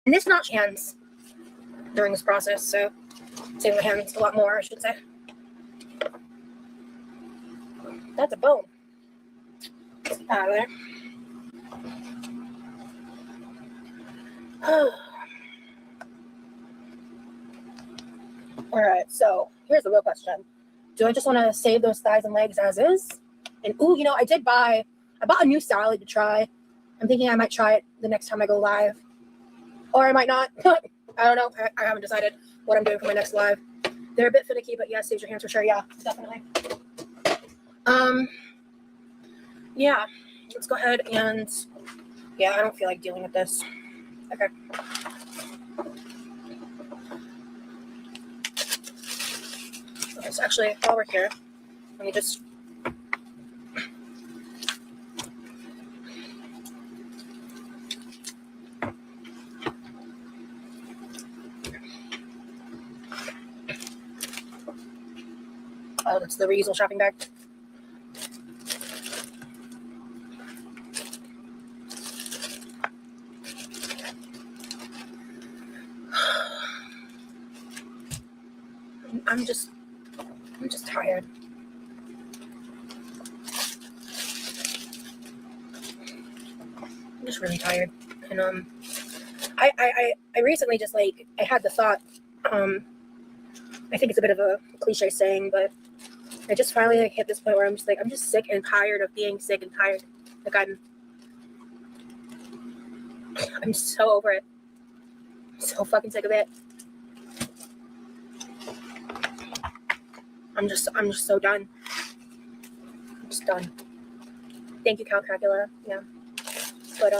And this not hands during this process, so saving my hands a lot more, I should say. That's a bone. Out of there. All right, so here's the real question. Do I just want to save those thighs and legs as is? And ooh, you know, I bought a new salad to try. I'm thinking I might try it the next time I go live. Or I might not. I don't know. I haven't decided what I'm doing for my next live. They're a bit finicky, but yeah, save your hands for sure. Yeah, definitely. Yeah, let's go ahead and, yeah, I don't feel like dealing with this. Okay. Okay, so actually, while we're here, let me just oh, that's the reusable shopping bag. I'm just tired. I'm just really tired. And I recently just like I had the thought, I think it's a bit of a cliche saying, but I just finally like hit this point where I'm just sick and tired of being sick and tired. Like I'm so over it. I'm so fucking sick of it. I'm just so done. I'm just done. Thank you, Count Dracula. Yeah. But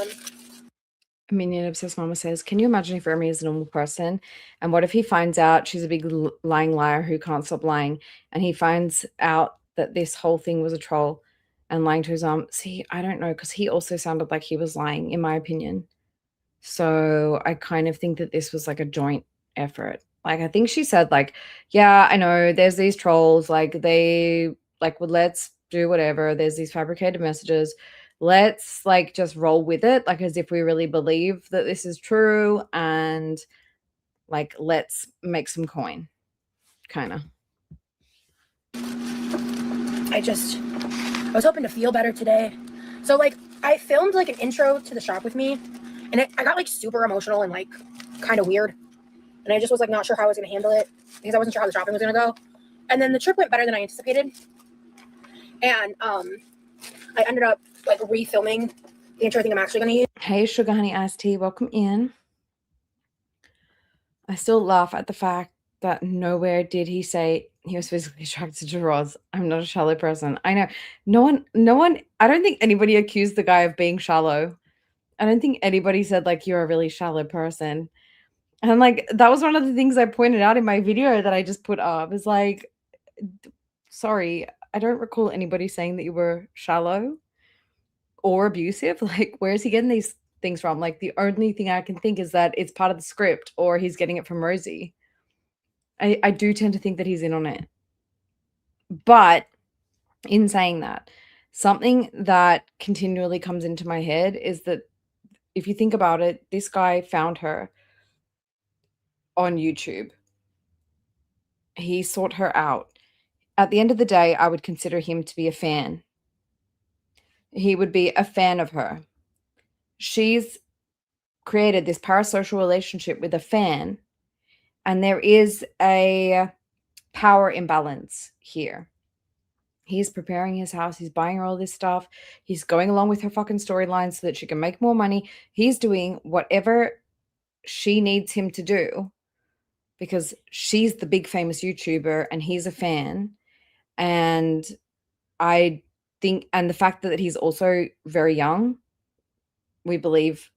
Minion Obsessed Mama says, can you imagine if Remy is a normal person? And what if he finds out she's a big lying liar who can't stop lying? And he finds out that this whole thing was a troll and lying to his mom. See, I don't know, because he also sounded like he was lying, in my opinion. So I kind of think that this was like a joint effort. Like, I think she said, like, yeah, I know there's these trolls, like, they like would let's do whatever. There's these fabricated messages. Let's like just roll with it, like as if we really believe that this is true, and like let's make some coin, kind of. I was hoping to feel better today. So like I filmed like an intro to the shop with me, and I got like super emotional and like kind of weird. And I just was like not sure how I was going to handle it because I wasn't sure how the shopping was going to go. And then the trip went better than I anticipated. And I ended up like refilming the intro I think I'm actually going to use. Hey, Sugar Honey Iced Tea, welcome in. I still laugh at the fact that nowhere did he say he was physically attracted to Roz. I'm not a shallow person. I know. No one, I don't think anybody accused the guy of being shallow. I don't think anybody said like you're a really shallow person. And like that was one of the things I pointed out in my video that I just put up. Is like, sorry, I don't recall anybody saying that you were shallow or abusive. Like, where is he getting these things from? Like, the only thing I can think is that it's part of the script or he's getting it from Rosie. I do tend to think that he's in on it. But in saying that, something that continually comes into my head is that if you think about it, this guy found her on YouTube. He sought her out. At the end of the day, I would consider him to be a fan. He would be a fan of her. She's created this parasocial relationship with a fan, and there is a power imbalance here. He's preparing his house. He's buying her all this stuff. He's going along with her fucking storyline so that she can make more money. He's doing whatever she needs him to do because she's the big famous YouTuber and he's a fan. And I think, and the fact that he's also very young, we believe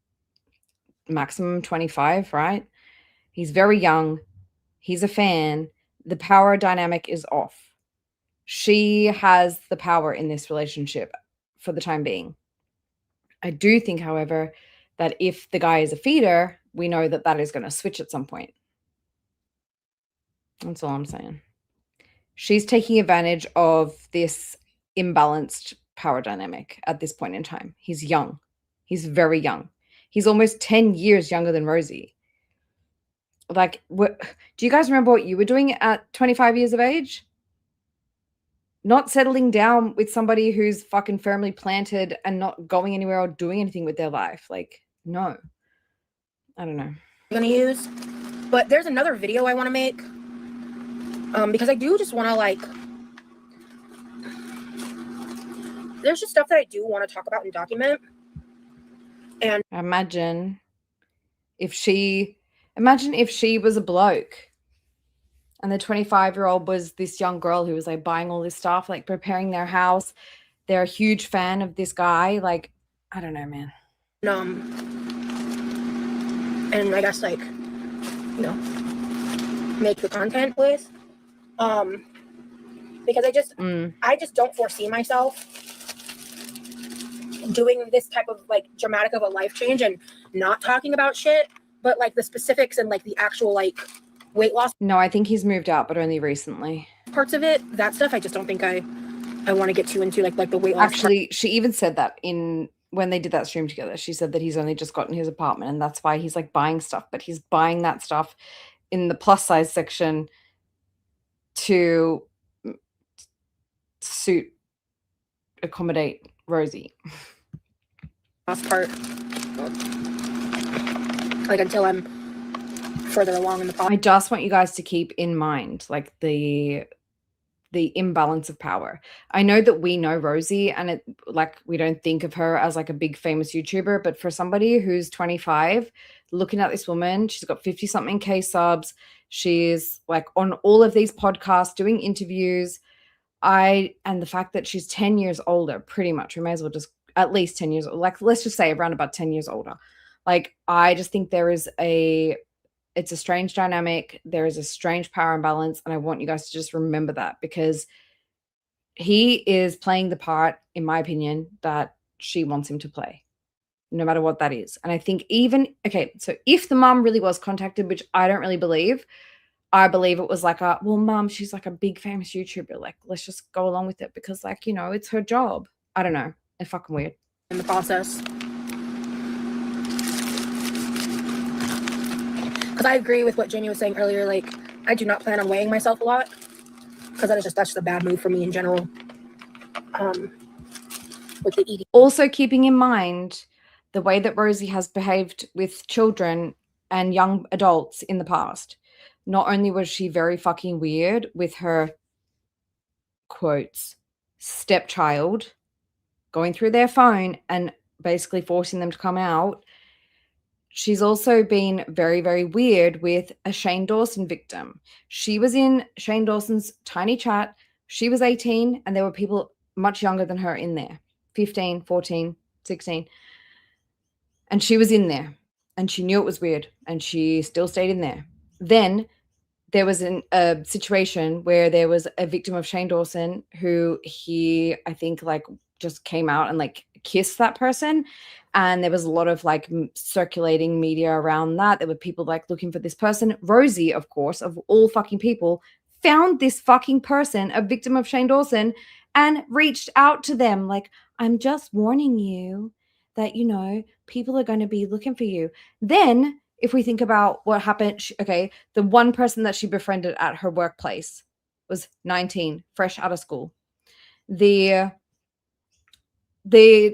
maximum 25, right? He's very young. He's a fan. The power dynamic is off. She has the power in this relationship for the time being. I do think, however, that if the guy is a feeder, we know that that is going to switch at some point. That's all I'm saying. She's taking advantage of this imbalanced power dynamic at this point in time. He's young. He's very young. He's almost 10 years younger than Rosie. Like, do you guys remember what you were doing at 25 years of age? Not settling down with somebody who's fucking firmly planted and not going anywhere or doing anything with their life. Like, no. I don't know. I'm going to use. But there's another video I want to make. Because I do just want to like... There's just stuff that I do want to talk about and document. And imagine if she was a bloke and the 25-year-old was this young girl who was like buying all this stuff, like preparing their house. They're a huge fan of this guy. Like, I don't know, man. And I guess like, you know, make the content with. Because I just don't foresee myself doing this type of like dramatic of a life change and not talking about shit, but like the specifics and like the actual like weight loss. No, I think he's moved out, but only recently. Parts of it, that stuff, I just don't think I want to get too into like the weight loss. Actually, she even said that when they did that stream together. She said that he's only just gotten his apartment and that's why he's like buying stuff, but he's buying that stuff in the plus size section to accommodate Rosie. Last part, like until I'm further along in the process. I just want you guys to keep in mind like the imbalance of power. I know that we know Rosie and it like we don't think of her as like a big famous YouTuber, but for somebody who's 25, looking at this woman, she's got 50 something K subs. She's like on all of these podcasts doing interviews. And the fact that she's 10 years older, pretty much, we may as well just at least 10 years, like let's just say around about 10 years older. Like, I just think it's a strange dynamic. There is a strange power imbalance. And I want you guys to just remember that because he is playing the part, in my opinion, that she wants him to play, no matter what that is. And I think so if the mom really was contacted, which I don't really believe, I believe it was like a, well, mom, she's like a big famous YouTuber. Like, let's just go along with it because, like, you know, it's her job. I don't know. It's fucking weird. In the process. Because I agree with what Jenny was saying earlier. Like, I do not plan on weighing myself a lot because that's just a bad move for me in general. With the eating. Also, keeping in mind the way that Rosie has behaved with children and young adults in the past. Not only was she very fucking weird with her, quotes, stepchild, going through their phone and basically forcing them to come out, she's also been very, very weird with a Shane Dawson victim. She was in Shane Dawson's tiny chat. She was 18 and there were people much younger than her in there, 15, 14, 16. And she was in there and she knew it was weird and she still stayed in there. Then there was a situation where there was a victim of Shane Dawson who he, I think, like just came out and like kissed that person. And there was a lot of like circulating media around that. There were people like looking for this person. Rosie, of course, of all fucking people, found this fucking person, a victim of Shane Dawson, and reached out to them like, I'm just warning you that, you know, people are going to be looking for you. Then if we think about what happened, okay, the one person that she befriended at her workplace was 19, fresh out of school. The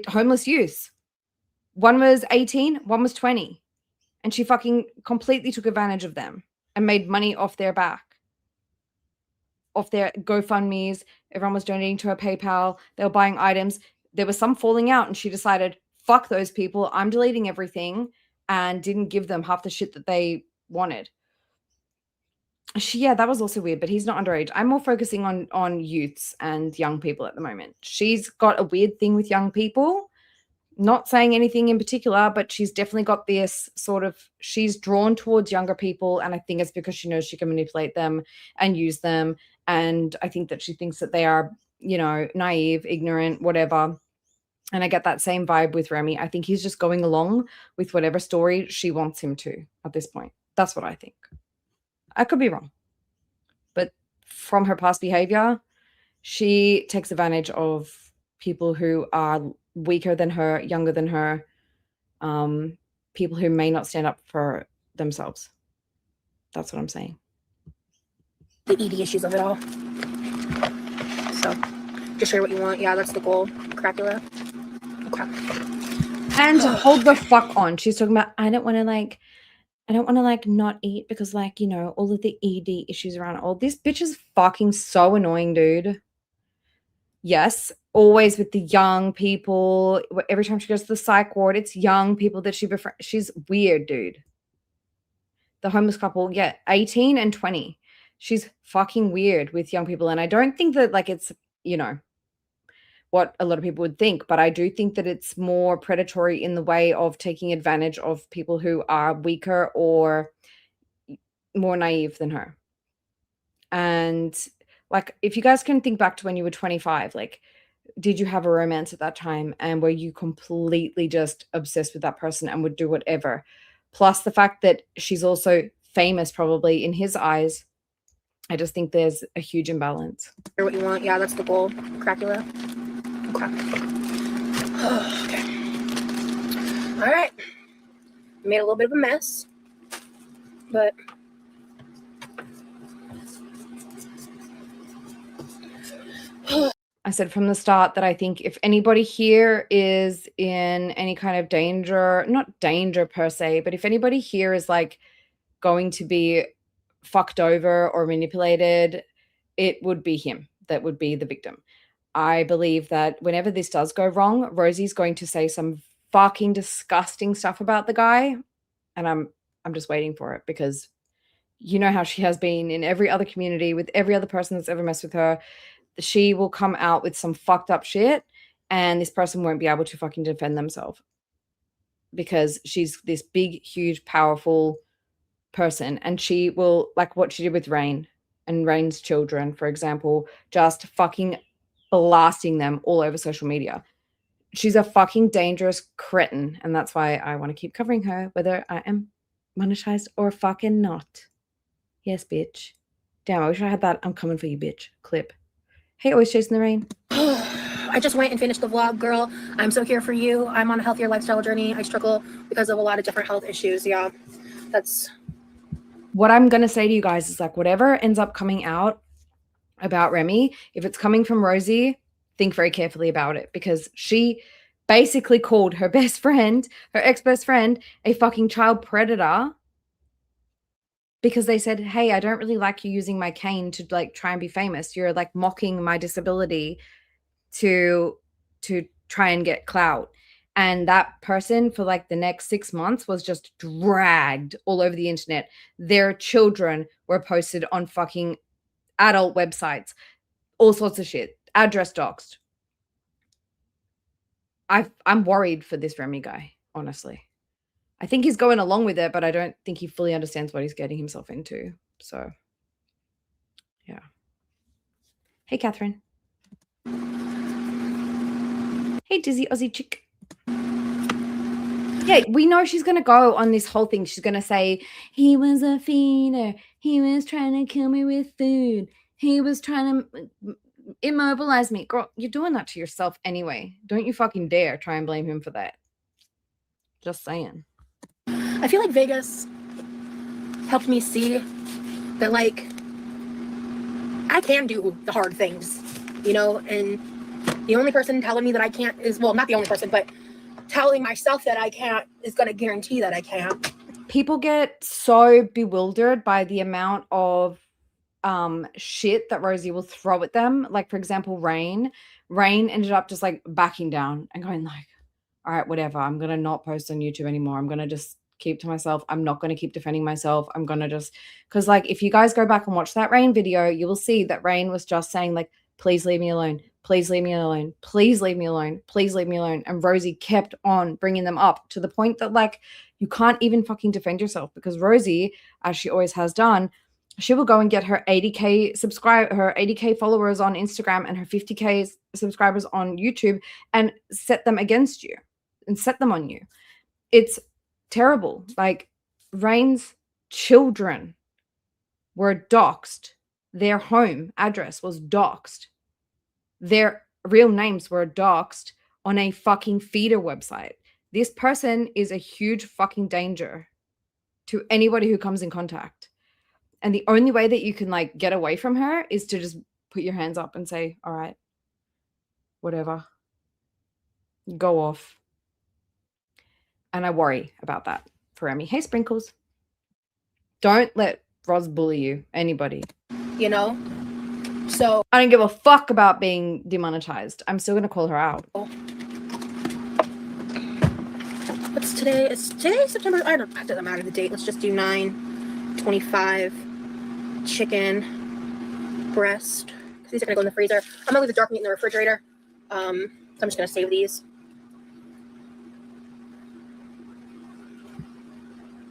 homeless youths, one was 18, one was 20. And she fucking completely took advantage of them and made money off their back, off their GoFundMes. Everyone was donating to her PayPal. They were buying items. There was some falling out and she decided, fuck those people. I'm deleting everything, and didn't give them half the shit that they wanted. Yeah, that was also weird, but he's not underage. I'm more focusing on youths and young people at the moment. She's got a weird thing with young people. Not saying anything in particular, but she's definitely got this sort of, she's drawn towards younger people. And I think it's because she knows she can manipulate them and use them. And I think that she thinks that they are, you know, naive, ignorant, whatever. And I get that same vibe with Remy. I think he's just going along with whatever story she wants him to at this point. That's what I think. I could be wrong. But from her past behavior, she takes advantage of people who are weaker than her, younger than her, people who may not stand up for themselves. That's what I'm saying. The ED issues of it all. So, just share what you want. Yeah, that's the goal. Crackula. Okay. And hold the fuck on. She's talking about, I don't want to not eat because, like, you know, all of the ED issues around all this. Bitch is fucking so annoying, dude. Yes, always with the young people. Every time she goes to the psych ward, it's young people that she befriends. She's weird, dude. The homeless couple, yeah, 18 and 20. She's fucking weird with young people. And I don't think that, like, it's, you know, what a lot of people would think, but I do think that it's more predatory in the way of taking advantage of people who are weaker or more naive than her. And like, if you guys can think back to when you were 25, like, did you have a romance at that time? And were you completely just obsessed with that person and would do whatever? Plus the fact that she's also famous probably in his eyes. I just think there's a huge imbalance. Share what you want. Yeah, that's the goal. Crackula. Okay. Okay. All right. Made a little bit of a mess, but I said from the start that I think if anybody here is in any kind of danger, not danger per se, but if anybody here is like going to be fucked over or manipulated, it would be him that would be the victim. I believe that whenever this does go wrong, Rosie's going to say some fucking disgusting stuff about the guy, and I'm just waiting for it, because you know how she has been in every other community with every other person that's ever messed with her. She will come out with some fucked up shit, and this person won't be able to fucking defend themselves because she's this big, huge, powerful person, and she will, like what she did with Rain and Rain's children, for example, just fucking blasting them all over social media. She's a fucking dangerous cretin, and that's why I want to keep covering her, whether I am monetized or fucking not. Yes, bitch. Damn, I wish I had that I'm coming for you, bitch clip. Hey, always chasing the rain. I just went and finished the vlog, girl. I'm so here for you. I'm on a healthier lifestyle journey. I struggle because of a lot of different health issues. Yeah, that's what I'm going to say to you guys is like, whatever ends up coming out about Remy, if it's coming from Rosie, think very carefully about it, because she basically called her best friend, her ex-best friend, a fucking child predator because they said, hey, I don't really like you using my cane to like try and be famous. You're like mocking my disability to try and get clout. And that person for like the next 6 months was just dragged all over the internet. Their children were posted on fucking adult websites, all sorts of shit, address doxed. I'm worried for this Remy guy, honestly. I think he's going along with it, but I don't think he fully understands what he's getting himself into. So, yeah. Hey, Catherine. Hey, Dizzy Aussie chick. Yeah, we know she's going to go on this whole thing. She's going to say, he was a feeder. He was trying to kill me with food. He was trying to immobilize me. Girl, you're doing that to yourself anyway. Don't you fucking dare try and blame him for that. Just saying. I feel like Vegas helped me see that, like, I can do the hard things, you know, and the only person telling me that I can't is, well, not the only person, but telling myself that I can't is going to guarantee that I can't. People get so bewildered by the amount of shit that Rosie will throw at them. Like, for example, Rain ended up just like backing down and going like, all right, whatever, I'm gonna not post on YouTube anymore. I'm gonna just keep to myself. I'm not gonna keep defending myself. I'm gonna just, because like if you guys go back and watch that Rain video, you will see that Rain was just saying like, please leave me alone, please leave me alone, please leave me alone, please leave me alone. And Rosie kept on bringing them up to the point that like you can't even fucking defend yourself, because Rosie, as she always has done, she will go and get her 80K followers on Instagram and her 50K subscribers on YouTube and set them against you and set them on you. It's terrible. Like, Rain's children were doxxed. Their home address was doxxed. Their real names were doxxed on a fucking feeder website. This person is a huge fucking danger to anybody who comes in contact. And the only way that you can like get away from her is to just put your hands up and say, all right, whatever, go off. And I worry about that for Remy. Hey, Sprinkles. Don't let Roz bully you, anybody. You know? So I don't give a fuck about being demonetized. I'm still going to call her out. what's today? It's today, September. I don't, it doesn't matter the date. Let's just do 9/25. Chicken breast. These are gonna go in the freezer. I'm gonna leave the dark meat in the refrigerator. So I'm just gonna save these.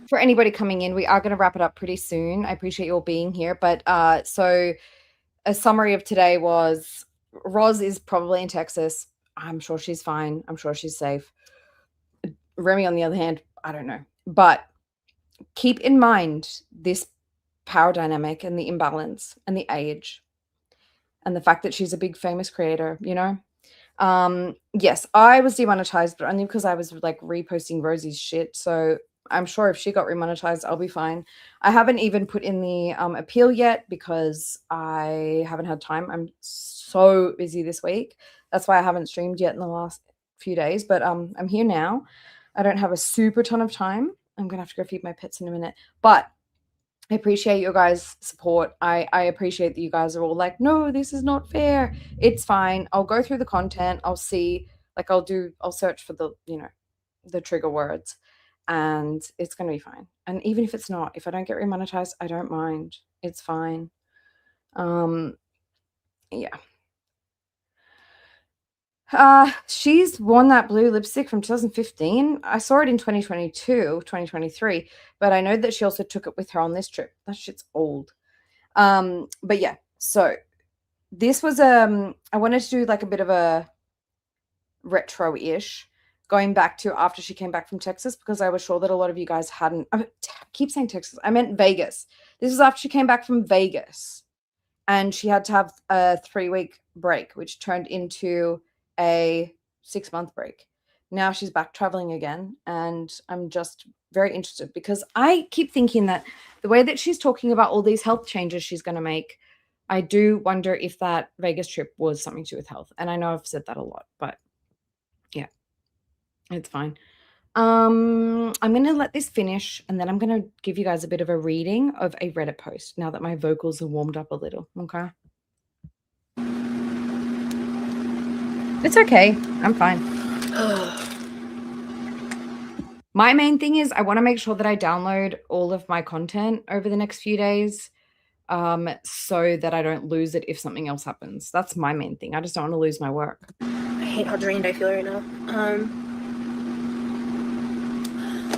For anybody coming in, we are going to wrap it up pretty soon. I appreciate you all being here. But so a summary of today was Roz is probably in Texas. I'm sure she's fine. I'm sure she's safe. Remy, on the other hand, I don't know. But keep in mind this power dynamic and the imbalance and the age and the fact that she's a big famous creator, you know? Yes, I was demonetized, but only because I was like reposting Rosie's shit. So I'm sure if she got remonetized, I'll be fine. I haven't even put in the appeal yet because I haven't had time. I'm so busy this week. That's why I haven't streamed yet in the last few days, but I'm here now. I don't have a super ton of time. I'm gonna have to go feed my pets in a minute, but I appreciate your guys' support. I appreciate that you guys are all like, no, this is not fair. It's fine. I'll go through the content. I'll see, like I'll search for the, you know, the trigger words, and it's going to be fine. And even if it's not, if I don't get remonetized, I don't mind. It's fine. Yeah. She's worn that blue lipstick from 2015. I saw it in 2022, 2023, but I know that she also took it with her on this trip. That shit's old. But yeah, so this was I wanted to do like a bit of a retro-ish. going back to after she came back from Texas, because I was sure that a lot of you guys hadn't. I keep saying Texas. I meant Vegas. This was after she came back from Vegas, and she had to have a 3-week break, which turned into a 6-month break. Now she's back traveling again, and I'm just very interested because I keep thinking that the way that she's talking about all these health changes she's going to make, I do wonder if that Vegas trip was something to do with health. And I know I've said that a lot, but yeah, it's fine. I'm going to let this finish, and then I'm going to give you guys a bit of a reading of a Reddit post now that my vocals are warmed up a little. Okay. It's okay. I'm fine. My main thing is I want to make sure that I download all of my content over the next few days, so that I don't lose it if something else happens. That's my main thing. I just don't want to lose my work. I hate how drained I feel right now.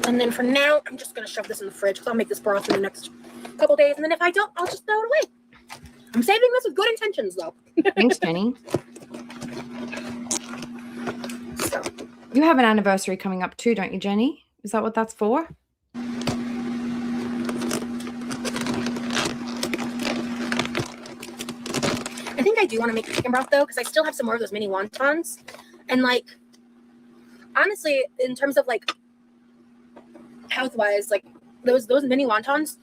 And then for now, I'm just going to shove this in the fridge because I'll make this broth in the next couple days. And then if I don't, I'll just throw it away. I'm saving this with good intentions, though. Thanks, Jenny. So. You have an anniversary coming up too, don't you, Jenny? Is that what that's for? I think I do want to make chicken broth, though, because I still have some more of those mini wontons. And, like, honestly, in terms of, like, health-wise, like, those mini wontons,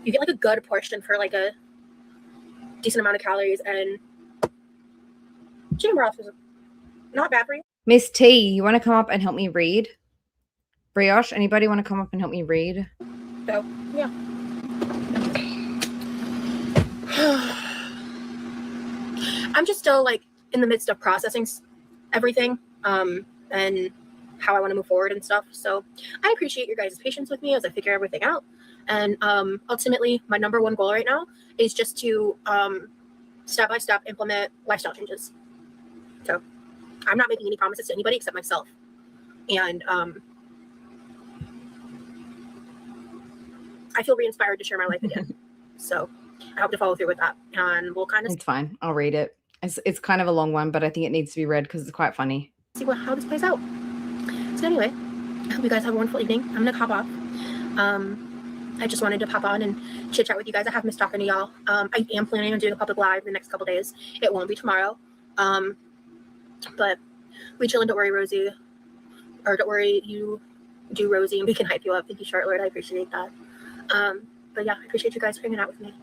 you get, like, a good portion for, like, a decent amount of calories, and chicken broth is not bad for you. Miss T, you want to come up and help me read? Brioche, anybody want to come up and help me read? So, yeah. I'm just still, like, in the midst of processing everything, and how I want to move forward and stuff. So I appreciate your guys' patience with me as I figure everything out. And ultimately, my number one goal right now is just to step-by-step implement lifestyle changes. So I'm not making any promises to anybody except myself. And I feel re-inspired to share my life again. So I hope to follow through with that. And we'll kind of... It's fine. I'll read it. It's kind of a long one, but I think it needs to be read because it's quite funny. See how this plays out. So anyway, I hope you guys have a wonderful evening. I'm going to hop off. I just wanted to pop on and chit chat with you guys. I have missed talking to y'all. I am planning on doing a public live the next couple days. It won't be tomorrow. But we chill and don't worry, Rosie. Or don't worry, you do, Rosie, and we can hype you up. Thank you, Charlotte. I appreciate that. But yeah, I appreciate you guys hanging out with me.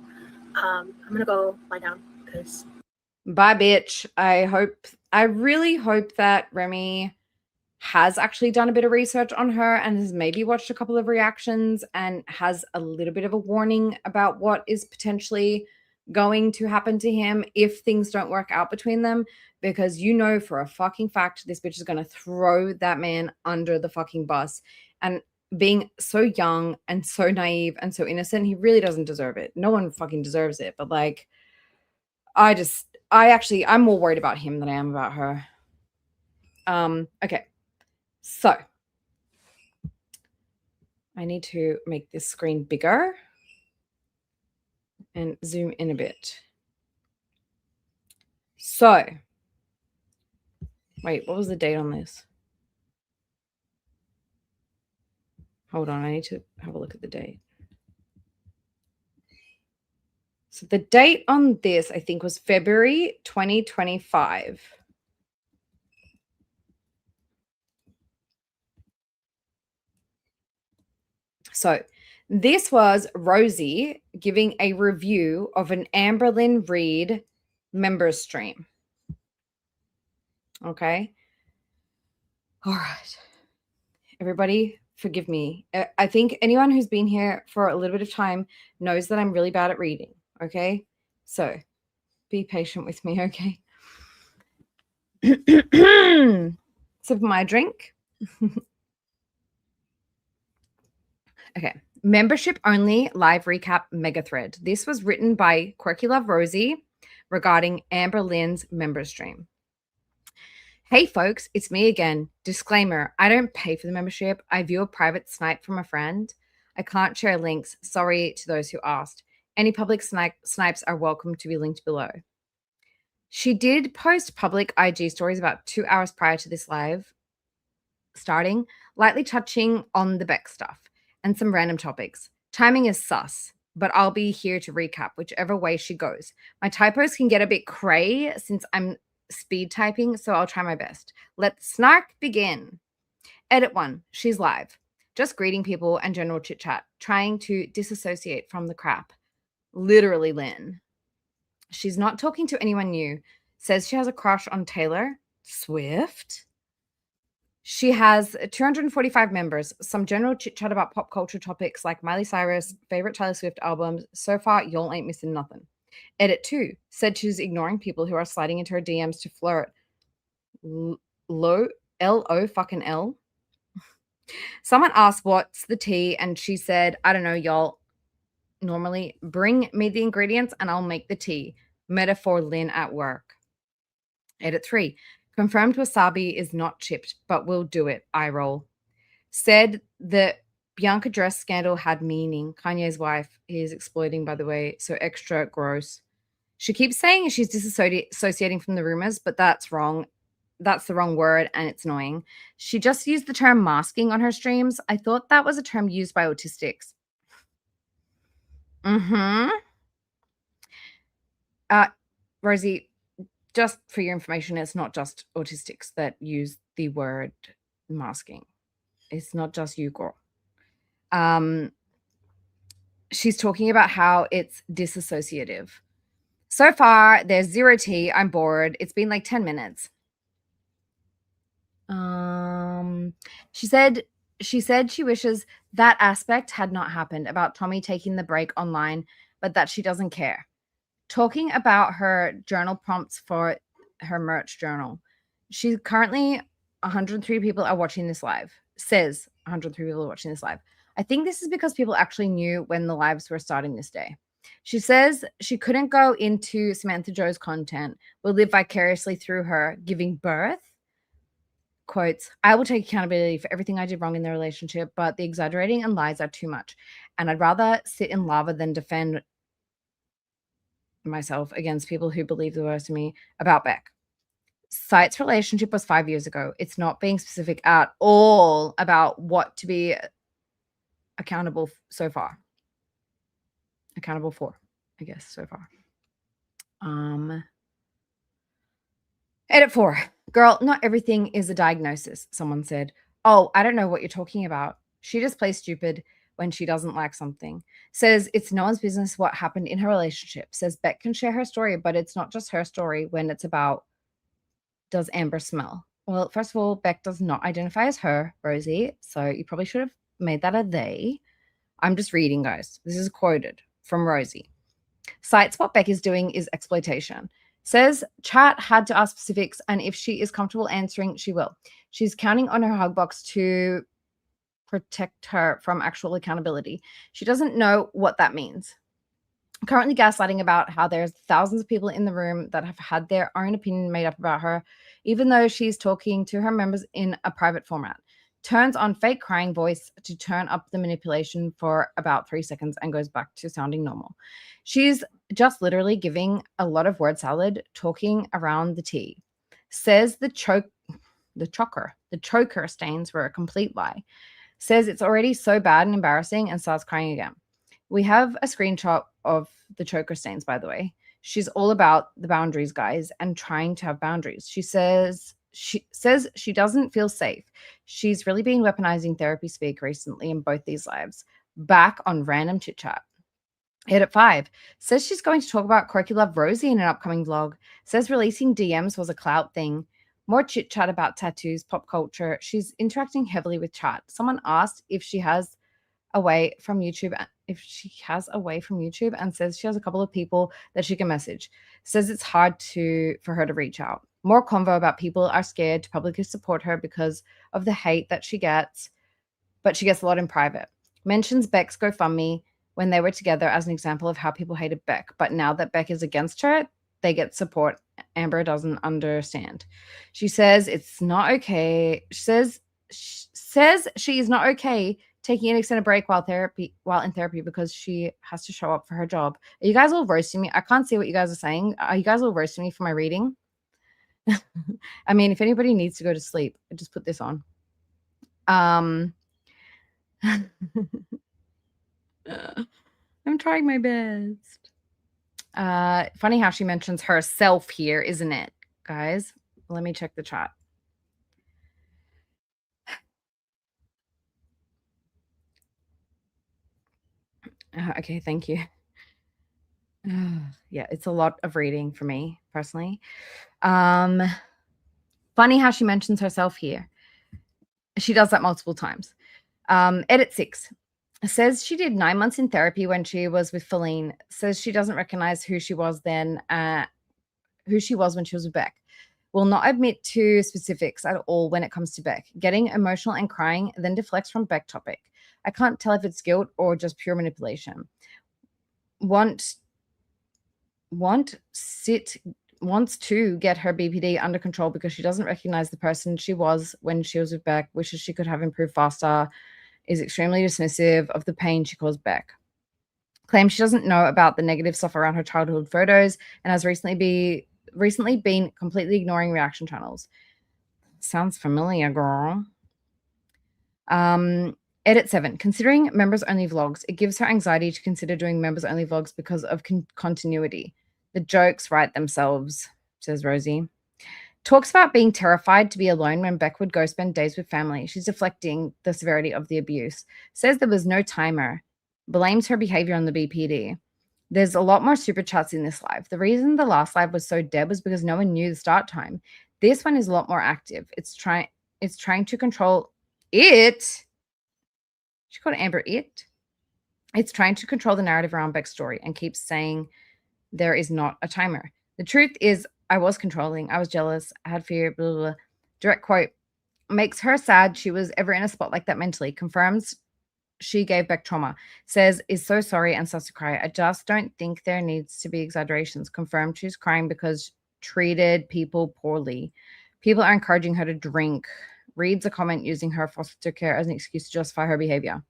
I'm going to go lie down because... Bye, bitch. I really hope that Remy has actually done a bit of research on her and has maybe watched a couple of reactions and has a little bit of a warning about what is potentially going to happen to him if things don't work out between them, because you know for a fucking fact this bitch is going to throw that man under the fucking bus. And being so young and so naive and so innocent, he really doesn't deserve it. No one fucking deserves it. But like, I'm more worried about him than I am about her. Okay. So I need to make this screen bigger and zoom in a bit. So, wait, what was the date on this? Hold on, I need to have a look at the date. So the date on this, I think, was February 2025. So this was Rosie giving a review of an Amberlynn Reid members stream. Okay. All right. Everybody, forgive me. I think anyone who's been here for a little bit of time knows that I'm really bad at reading. Okay. So be patient with me. Okay. Sip of my drink. Okay. Membership only live recap mega thread. This was written by Quirky Love Rosie regarding Amberlynn's member stream. Hey folks, it's me again. Disclaimer, I don't pay for the membership. I view a private snipe from a friend. I can't share links. Sorry to those who asked. Any public snipes are welcome to be linked below. She did post public IG stories about 2 hours prior to this live starting, lightly touching on the Beck stuff and some random topics. Timing is sus, but I'll be here to recap whichever way she goes. My typos can get a bit cray since I'm speed typing, so I'll try my best. Let the snark begin. Edit 1. She's live. Just greeting people and general chit chat, trying to disassociate from the crap. Literally, Lynn. She's not talking to anyone new. Says she has a crush on Taylor Swift. She has 245 members, some general chit chat about pop culture topics like Miley Cyrus, favorite Taylor Swift albums. So far, y'all ain't missing nothing. Edit 2 said she's ignoring people who are sliding into her DMs to flirt. L-O fucking L. Someone asked what's the tea, and she said, I don't know, y'all. Normally, bring me the ingredients and I'll make the tea. Metaphor Lynn at work. Edit 3. Confirmed wasabi is not chipped, but we'll do it. Eye roll. Said the Bianca dress scandal had meaning. Kanye's wife is exploiting, by the way, so extra gross. She keeps saying she's disassociating from the rumors, but that's wrong. That's the wrong word, and it's annoying. She just used the term masking on her streams. I thought that was a term used by autistics. Rosie, just for your information, it's not just autistics that use the word masking. It's not just you, girl. She's talking about how it's disassociative. So far, there's 0 tea. I'm bored. It's been like 10 minutes. She said she wishes that aspect had not happened about Tommy taking the break online, but that she doesn't care. Talking about her journal prompts for her merch journal. She's currently 103 people are watching this live. Says 103 people are watching this live. I think this is because people actually knew when the lives were starting this day. She says she couldn't go into Samantha Joe's content, will live vicariously through her giving birth. Quotes, I will take accountability for everything I did wrong in the relationship, but the exaggerating and lies are too much. And I'd rather sit in lava than defend myself against people who believe the worst of me about Beck. Sight's relationship was 5 years ago. It's not being specific at all about what to be accountable so far. Accountable for, I guess, so far. Edit 4. Girl, not everything is a diagnosis, someone said. Oh, I don't know what you're talking about. She just plays stupid when she doesn't like something. Says it's no one's business what happened in her relationship. Says Beck can share her story, but it's not just her story when it's about does Amber smell? Well, first of all, Beck does not identify as her, Rosie, so you probably should have made that a they. I'm just reading, guys. This is quoted from Rosie. Cites what Beck is doing is exploitation. Says chat had to ask specifics, and if she is comfortable answering, she will. She's counting on her hug box to protect her from actual accountability. She doesn't know what that means. Currently gaslighting about how there's thousands of people in the room that have had their own opinion made up about her, even though she's talking to her members in a private format. Turns on fake crying voice to turn up the manipulation for about 3 seconds and goes back to sounding normal. She's just literally giving a lot of word salad, talking around the tea. Says the choker stains were a complete lie. Says it's already so bad and embarrassing and starts crying again. We have a screenshot of the choker stains, by the way. She's all about the boundaries, guys, and trying to have boundaries. She says she doesn't feel safe. She's really been weaponizing therapy speak recently in both these lives. Back on random chit chat. Edit 5 says she's going to talk about Quirky Love Rosie in an upcoming vlog. Says releasing DMs was a clout thing. More chit chat about tattoos, pop culture. She's interacting heavily with chat. Someone asked if she has away from YouTube, and says she has a couple of people that she can message. Says it's hard for her to reach out. More convo about people are scared to publicly support her because of the hate that she gets, but she gets a lot in private. Mentions Beck's GoFundMe when they were together as an example of how people hated Beck, but now that Beck is against her, they get support. Amber doesn't understand. She says it's not okay. She says she is not okay taking an extended break while in therapy because she has to show up for her job. Are you guys all roasting me? I can't see what you guys are saying. Are you guys all roasting me for my reading? I mean, if anybody needs to go to sleep, just put this on. I'm trying my best. Funny how she mentions herself here, isn't it, guys? Let me check the chat. Okay, thank you. Yeah, it's a lot of reading for me personally. Funny how she mentions herself here. She does that multiple times. Edit 6 says she did 9 months in therapy when she was with Feline. Says she doesn't recognize who she was then, who she was when she was with Beck. Will not admit to specifics at all when it comes to Beck. Getting emotional and crying, then deflects from Beck topic. I can't tell if it's guilt or just pure manipulation. Wants to get her BPD under control because she doesn't recognize the person she was when she was with Beck, wishes she could have improved faster, is extremely dismissive of the pain she caused Beck. Claims she doesn't know about the negative stuff around her childhood photos and has recently been completely ignoring reaction channels. Sounds familiar, girl. Edit 7. Considering members-only vlogs, it gives her anxiety to consider doing members-only vlogs because of continuity. The jokes write themselves, says Rosie. Talks about being terrified to be alone when Beck would go spend days with family. She's deflecting the severity of the abuse. Says there was no timer. Blames her behavior on the BPD. There's a lot more super chats in this live. The reason the last live was so dead was because no one knew the start time. This one is a lot more active. It's trying to control it. She called Amber it. It's trying to control the narrative around Beck's story and keeps saying there is not a timer. The truth is, I was controlling. I was jealous. I had fear. Blah, blah, blah. Direct quote. Makes her sad she was ever in a spot like that mentally. Confirms she gave Beck trauma. Says is so sorry and starts to cry. I just don't think there needs to be exaggerations. Confirmed she's crying because treated people poorly. People are encouraging her to drink. Reads a comment using her foster care as an excuse to justify her behavior.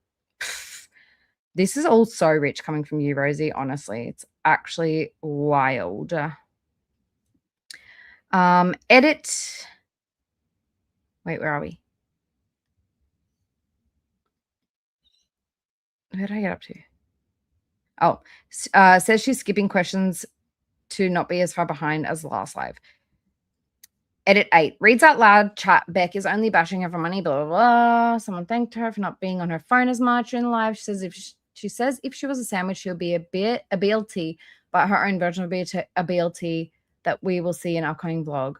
This is all so rich coming from you, Rosie. Honestly, it's actually wild. Edit. Wait, where are we? Where did I get up to? Oh, says she's skipping questions to not be as far behind as the last live. Edit 8. Reads out loud chat. Beck is only bashing her for money, blah, blah, blah. Someone thanked her for not being on her phone as much in live. She says if she was a sandwich, she'll be a BLT, but her own version will be a BLT that we will see in our upcoming vlog.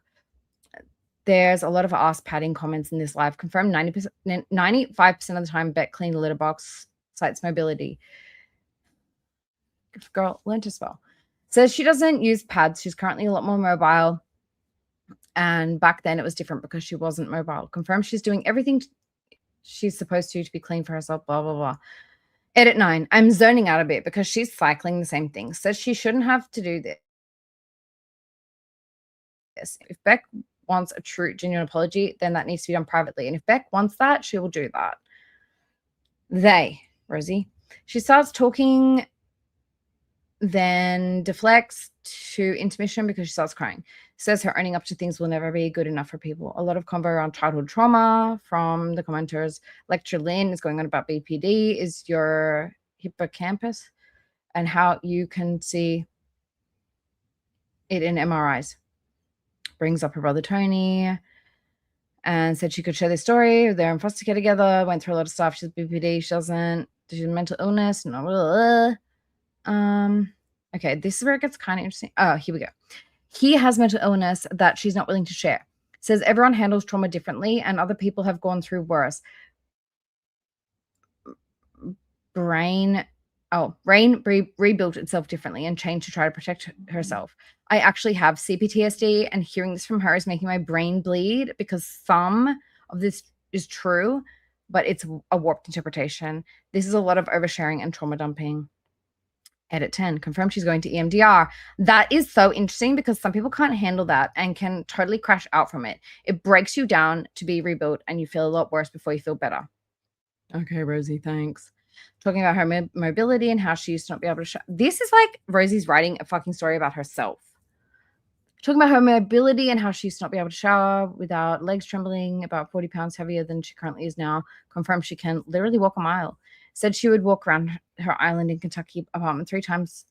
There's a lot of ass padding comments in this live. Confirmed 95% of the time Beck cleaned the litter box, cites mobility. Girl, learn to spell. Says she doesn't use pads. She's currently a lot more mobile. And back then it was different because she wasn't mobile. Confirmed she's doing everything she's supposed to be clean for herself, blah, blah, blah. Edit 9. I'm zoning out a bit because she's cycling the same thing. Says she shouldn't have to do this. If Beck wants a true, genuine apology, then that needs to be done privately. And if Beck wants that, she will do that. Rosie. She starts talking, then deflects to intermission because she starts crying. Says her owning up to things will never be good enough for people. A lot of convo around childhood trauma from the commenters. Lecture Lynn is going on about BPD. Is your hippocampus and how you can see it in MRIs. Brings up her brother Tony and said she could share this story. They're in foster care together, went through a lot of stuff. She's BPD. She doesn't. She's mental illness. No. Okay, this is where it gets kind of interesting. Oh, here we go. He has mental illness that she's not willing to share. Says everyone handles trauma differently and other people have gone through worse. Rain rebuilt itself differently and changed to try to protect herself. I actually have CPTSD and hearing this from her is making my brain bleed because some of this is true, but it's a warped interpretation. This is a lot of oversharing and trauma dumping. Edit 10. Confirmed she's going to EMDR. That is so interesting because some people can't handle that and can totally crash out from it. It breaks you down to be rebuilt and you feel a lot worse before you feel better. Okay, Rosie, thanks. Talking about her mobility and how she used to not be able to shower. This is like Rosie's writing a fucking story about herself. Talking about her mobility and how she used to not be able to shower without legs trembling, about 40 pounds heavier than she currently is now. Confirmed she can literally walk a mile. Said she would walk around her island in Kentucky apartment 3 times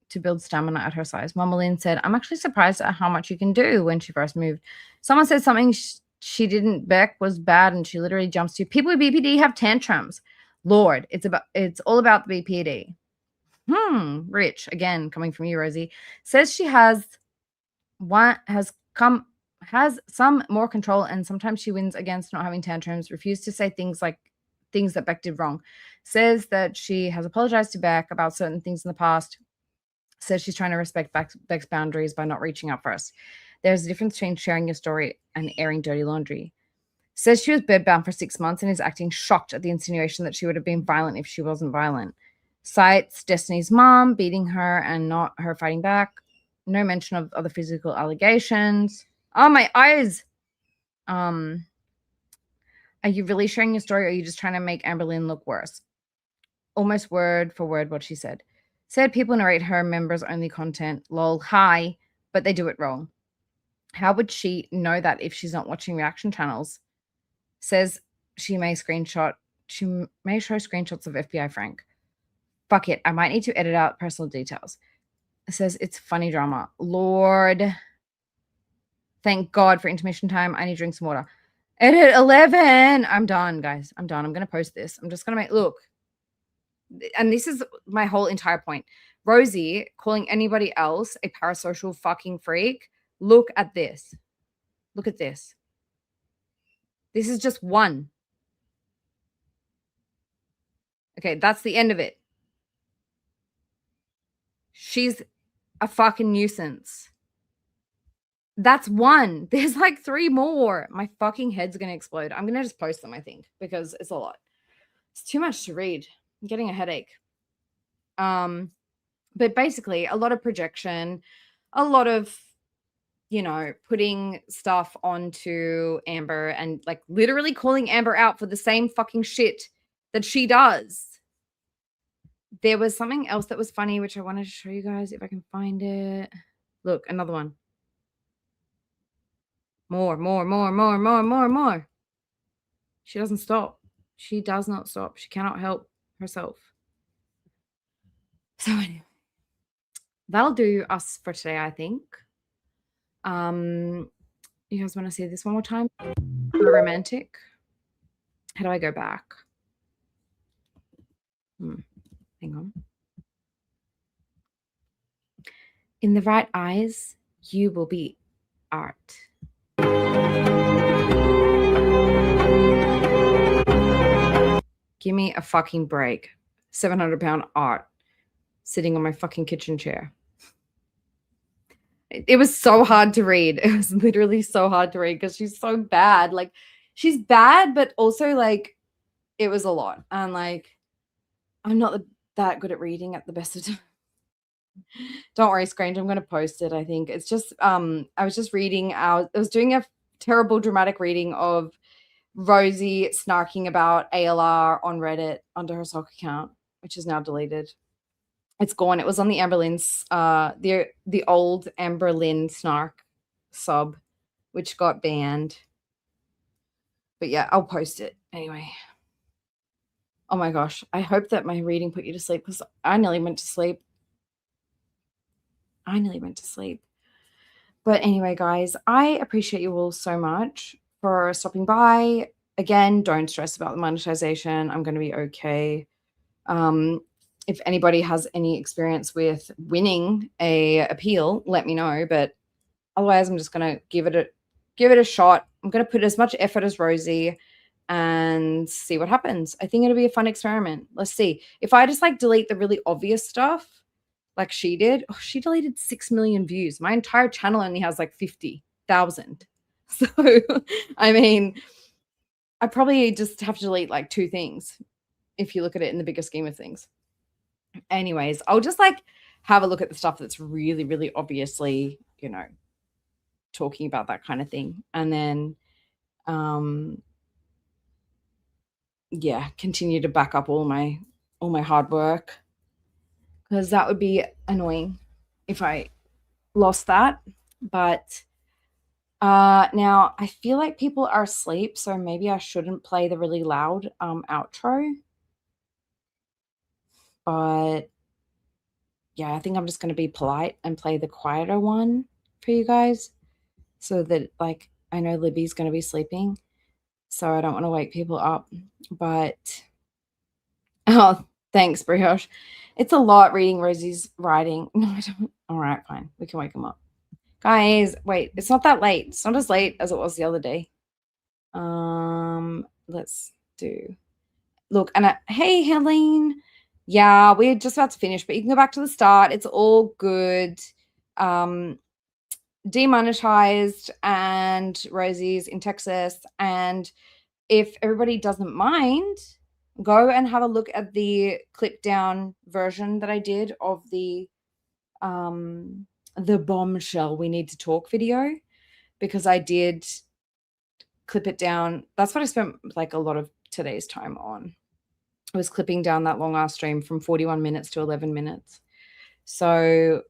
to build stamina at her size. Mama Lynn said, I'm actually surprised at how much you can do when she first moved. Someone said something she didn't Beck was bad and she literally jumps to. People with BPD have tantrums. Lord, it's all about the BPD. Rich, again, coming from you, Rosie, says she has some more control and sometimes she wins against not having tantrums, refused to say things that Beck did wrong. Says that she has apologized to Beck about certain things in the past. Says she's trying to respect Beck's boundaries by not reaching out first. There's a difference between sharing your story and airing dirty laundry. Says she was bedbound for 6 months and is acting shocked at the insinuation that she would have been violent if she wasn't violent. Cites Destiny's mom beating her and not her fighting back. No mention of other physical allegations. Oh, my eyes. Are you really sharing your story or are you just trying to make Amberlynn look worse? Almost word for word what she said. Said people narrate her members only content. Lol, hi, but they do it wrong. How would she know that if she's not watching reaction channels? Says she may show screenshots of FBI Frank. Fuck it, I might need to edit out personal details. It says it's funny drama. Lord, thank God for intermission time. I need to drink some water. Edit 11. I'm done, guys. I'm done. I'm going to post this. I'm just going to look. And this is my whole entire point. Rosie calling anybody else a parasocial fucking freak. Look at this. Look at this. This is just one. Okay, that's the end of it. She's a fucking nuisance. That's one. There's like 3 more. My fucking head's going to explode. I'm going to just post them, I think, because it's a lot. It's too much to read. I'm getting a headache. But basically, a lot of projection, a lot of, putting stuff onto Amber and like literally calling Amber out for the same fucking shit that she does. There was something else that was funny, which I wanted to show you guys if I can find it. Look, another one. More. She doesn't stop. She does not stop. She cannot help herself. So anyway, that'll do us for today, I think. You guys want to see this one more time? Romantic. How do I go back? Hang on. In the right eyes, you will be art. Give me a fucking break. 700-pound art sitting on my fucking kitchen chair. It was so hard to read. It was literally so hard to read because she's so bad. Like, she's bad, but also, like, it was a lot. And, like, I'm not that good at reading at the best of times. Don't worry, Scrange. I'm going to post it, I think. It's just, I was just reading I was doing a terrible dramatic reading of Rosie snarking about ALR on Reddit under her sock account, which is now deleted. It's gone. It was on the Amberlynn's, the old Amberlynn snark sub, which got banned. But yeah, I'll post it anyway. Oh my gosh. I hope that my reading put you to sleep because I nearly went to sleep. But anyway, guys, I appreciate you all so much for stopping by. Again, don't stress about the monetization. I'm going to be okay. If anybody has any experience with winning a appeal, let me know. But otherwise, I'm just going to give it a shot. I'm going to put as much effort as Rosie and see what happens. I think it'll be a fun experiment. Let's see. If I just like delete the really obvious stuff like she did, she deleted 6 million views. My entire channel only has like 50,000. So, I mean, I probably just have to delete like 2 things if you look at it in the bigger scheme of things. Anyways, I'll just like have a look at the stuff that's really, really obviously, talking about that kind of thing. And then, yeah, continue to back up all my hard work, because that would be annoying if I lost that. But now I feel like people are asleep, so maybe I shouldn't play the really loud outro. But yeah, I think I'm just going to be polite and play the quieter one for you guys, so that, like, I know Libby's going to be sleeping, so I don't want to wake people up. But oh, thanks, Brioche. It's a lot reading Rosie's writing. No, I don't. All right, fine. We can wake them up. Guys, wait, it's not that late. It's not as late as it was the other day. Let's do. Look, and hey, Helene. Yeah, we're just about to finish, but you can go back to the start. It's all good. Demonetized, and Rosie's in Texas. And if everybody doesn't mind, go and have a look at the clip down version that I did of the bombshell we need to talk video, because I did clip it down. That's what I spent like a lot of today's time on. I was clipping down that long ass stream from 41 minutes to 11 minutes. So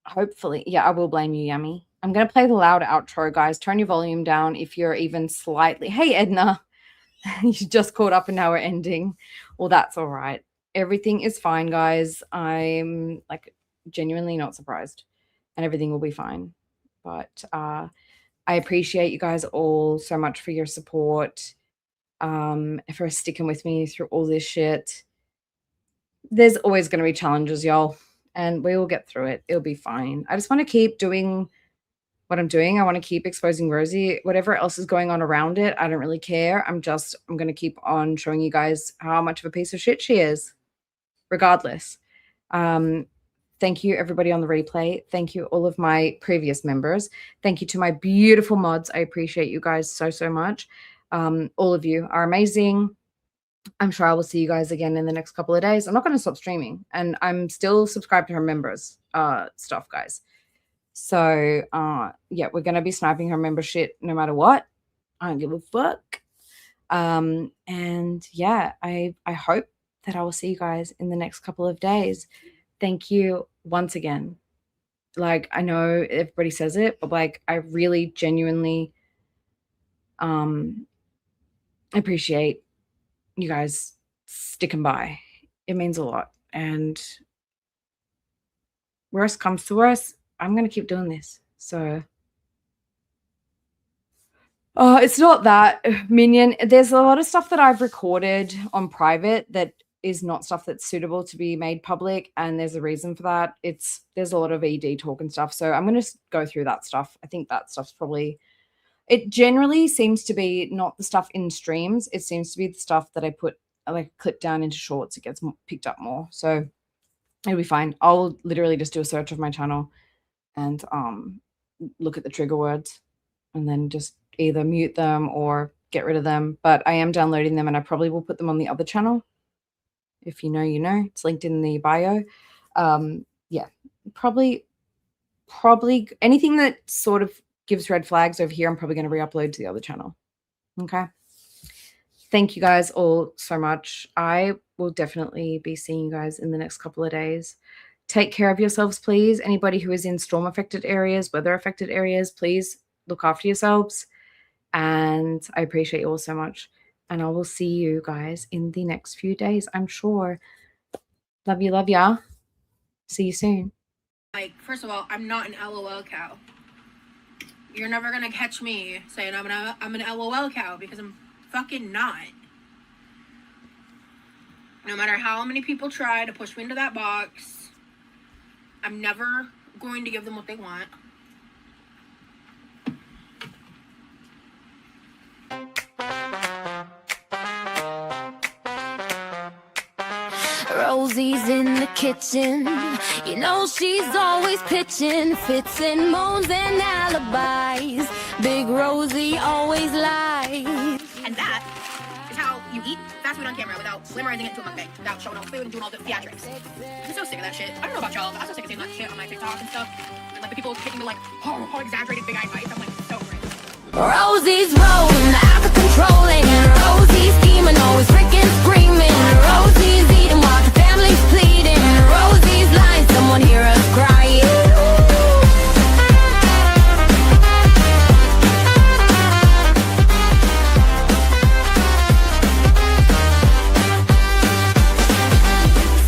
hopefully, yeah, I will blame you, Yummy. I'm going to play the loud outro, guys. Turn your volume down if you're even slightly. Hey, Edna. You just caught up and now we're ending. Well, that's all right. Everything is fine, guys. I'm like genuinely not surprised, and everything will be fine. But I appreciate you guys all so much for your support, for sticking with me through all this shit. There's always going to be challenges, y'all, and we will get through it. It'll be fine. I just want to keep doing what I'm doing. I want to keep exposing Rosie. Whatever else is going on around it, I don't really care. I'm going to keep on showing you guys how much of a piece of shit she is, regardless. Thank you, everybody on the replay. Thank you, all of my previous members. Thank you to my beautiful mods. I appreciate you guys so, so much. All of you are amazing. I'm sure I will see you guys again in the next couple of days. I'm not going to stop streaming, and I'm still subscribed to her members stuff, guys. So, yeah, we're going to be sniping her membership no matter what. I don't give a fuck. And yeah, I hope that I will see you guys in the next couple of days. Thank you once again. Like, I know everybody says it, but like, I really genuinely appreciate you guys sticking by. It means a lot. And worst comes to worst, I'm going to keep doing this. So, it's not that, Minion. There's a lot of stuff that I've recorded on private that is not stuff that's suitable to be made public, and there's a reason for that. There's a lot of ED talk and stuff, so I'm going to go through that stuff. I think that stuff's probably, it generally seems to be not the stuff in streams. It seems to be the stuff that I put like clip down into shorts. It gets picked up more, so it'll be fine. I'll literally just do a search of my channel and look at the trigger words, and then just either mute them or get rid of them. But I am downloading them, and I probably will put them on the other channel. If you know, you know. It's linked in the bio. Yeah, probably anything that sort of gives red flags over here, I'm probably going to re-upload to the other channel. Okay. Thank you guys all so much. I will definitely be seeing you guys in the next couple of days. Take care of yourselves, please. Anybody who is in storm-affected areas, weather-affected areas, please look after yourselves. And I appreciate you all so much. And I will see you guys in the next few days, I'm sure. Love you, love ya. See you soon. Like, first of all, I'm not an LOL cow. You're never gonna catch me saying I'm an LOL cow, because I'm fucking not. No matter how many people try to push me into that box, I'm never going to give them what they want. Rosie's in the kitchen, you know she's always pitching fits and moans and alibis. Big Rosie always lies. And that is how you eat fast food on camera without glamorizing it into a mukbang, without showing off food and doing all the theatrics. I'm so sick of that shit. I don't know about y'all, but I'm so sick of seeing that shit on my TikTok and stuff. And like the people taking the like, oh, exaggerated big eye bites. I'm like, so great. Rosie's rolling, out of controlling, Rosie's scheming. scheming, always freaking screaming. Rosie's eating while the family's pleading. Rosie's lying, someone hear us crying.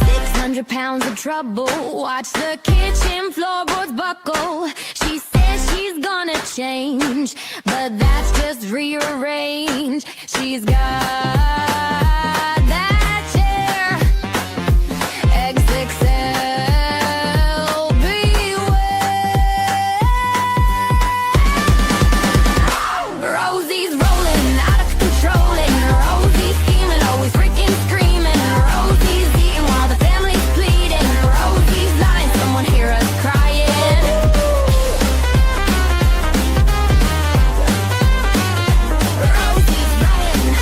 600 pounds of trouble. Watch the kitchen floorboards buckle. She says she's gonna change, but that's just rearrange. She's got that chair, XXL, beware. Rosie's rolling, out of control, and Rosie's scheming, always freaking screaming. Rosie's eating while the family's pleading. Rosie's lying, someone hear us crying. Rosie's rolling.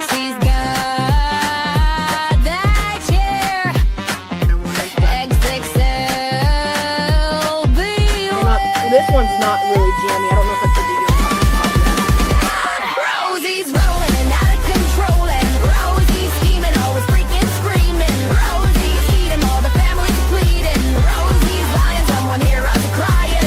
She's got that chair, XXL, beware. This one's not really jammy. I don't know if it's a video. Rosie's rolling, out of control, and Rosie's scheming, always freaking screaming. Rosie's eating, all the family's pleading. Rosie's lying, someone hear us crying.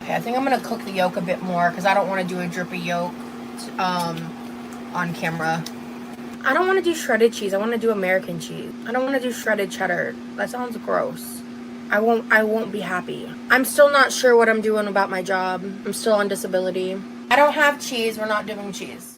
Okay, I think I'm gonna cook the yolk a bit more because I don't want to do a drippy yolk on camera. I don't want to do shredded cheese. I want to do American cheese. I don't want to do shredded cheddar. That sounds gross. I won't be happy. I'm still not sure what I'm doing about my job. I'm still on disability. I don't have cheese. We're not doing cheese.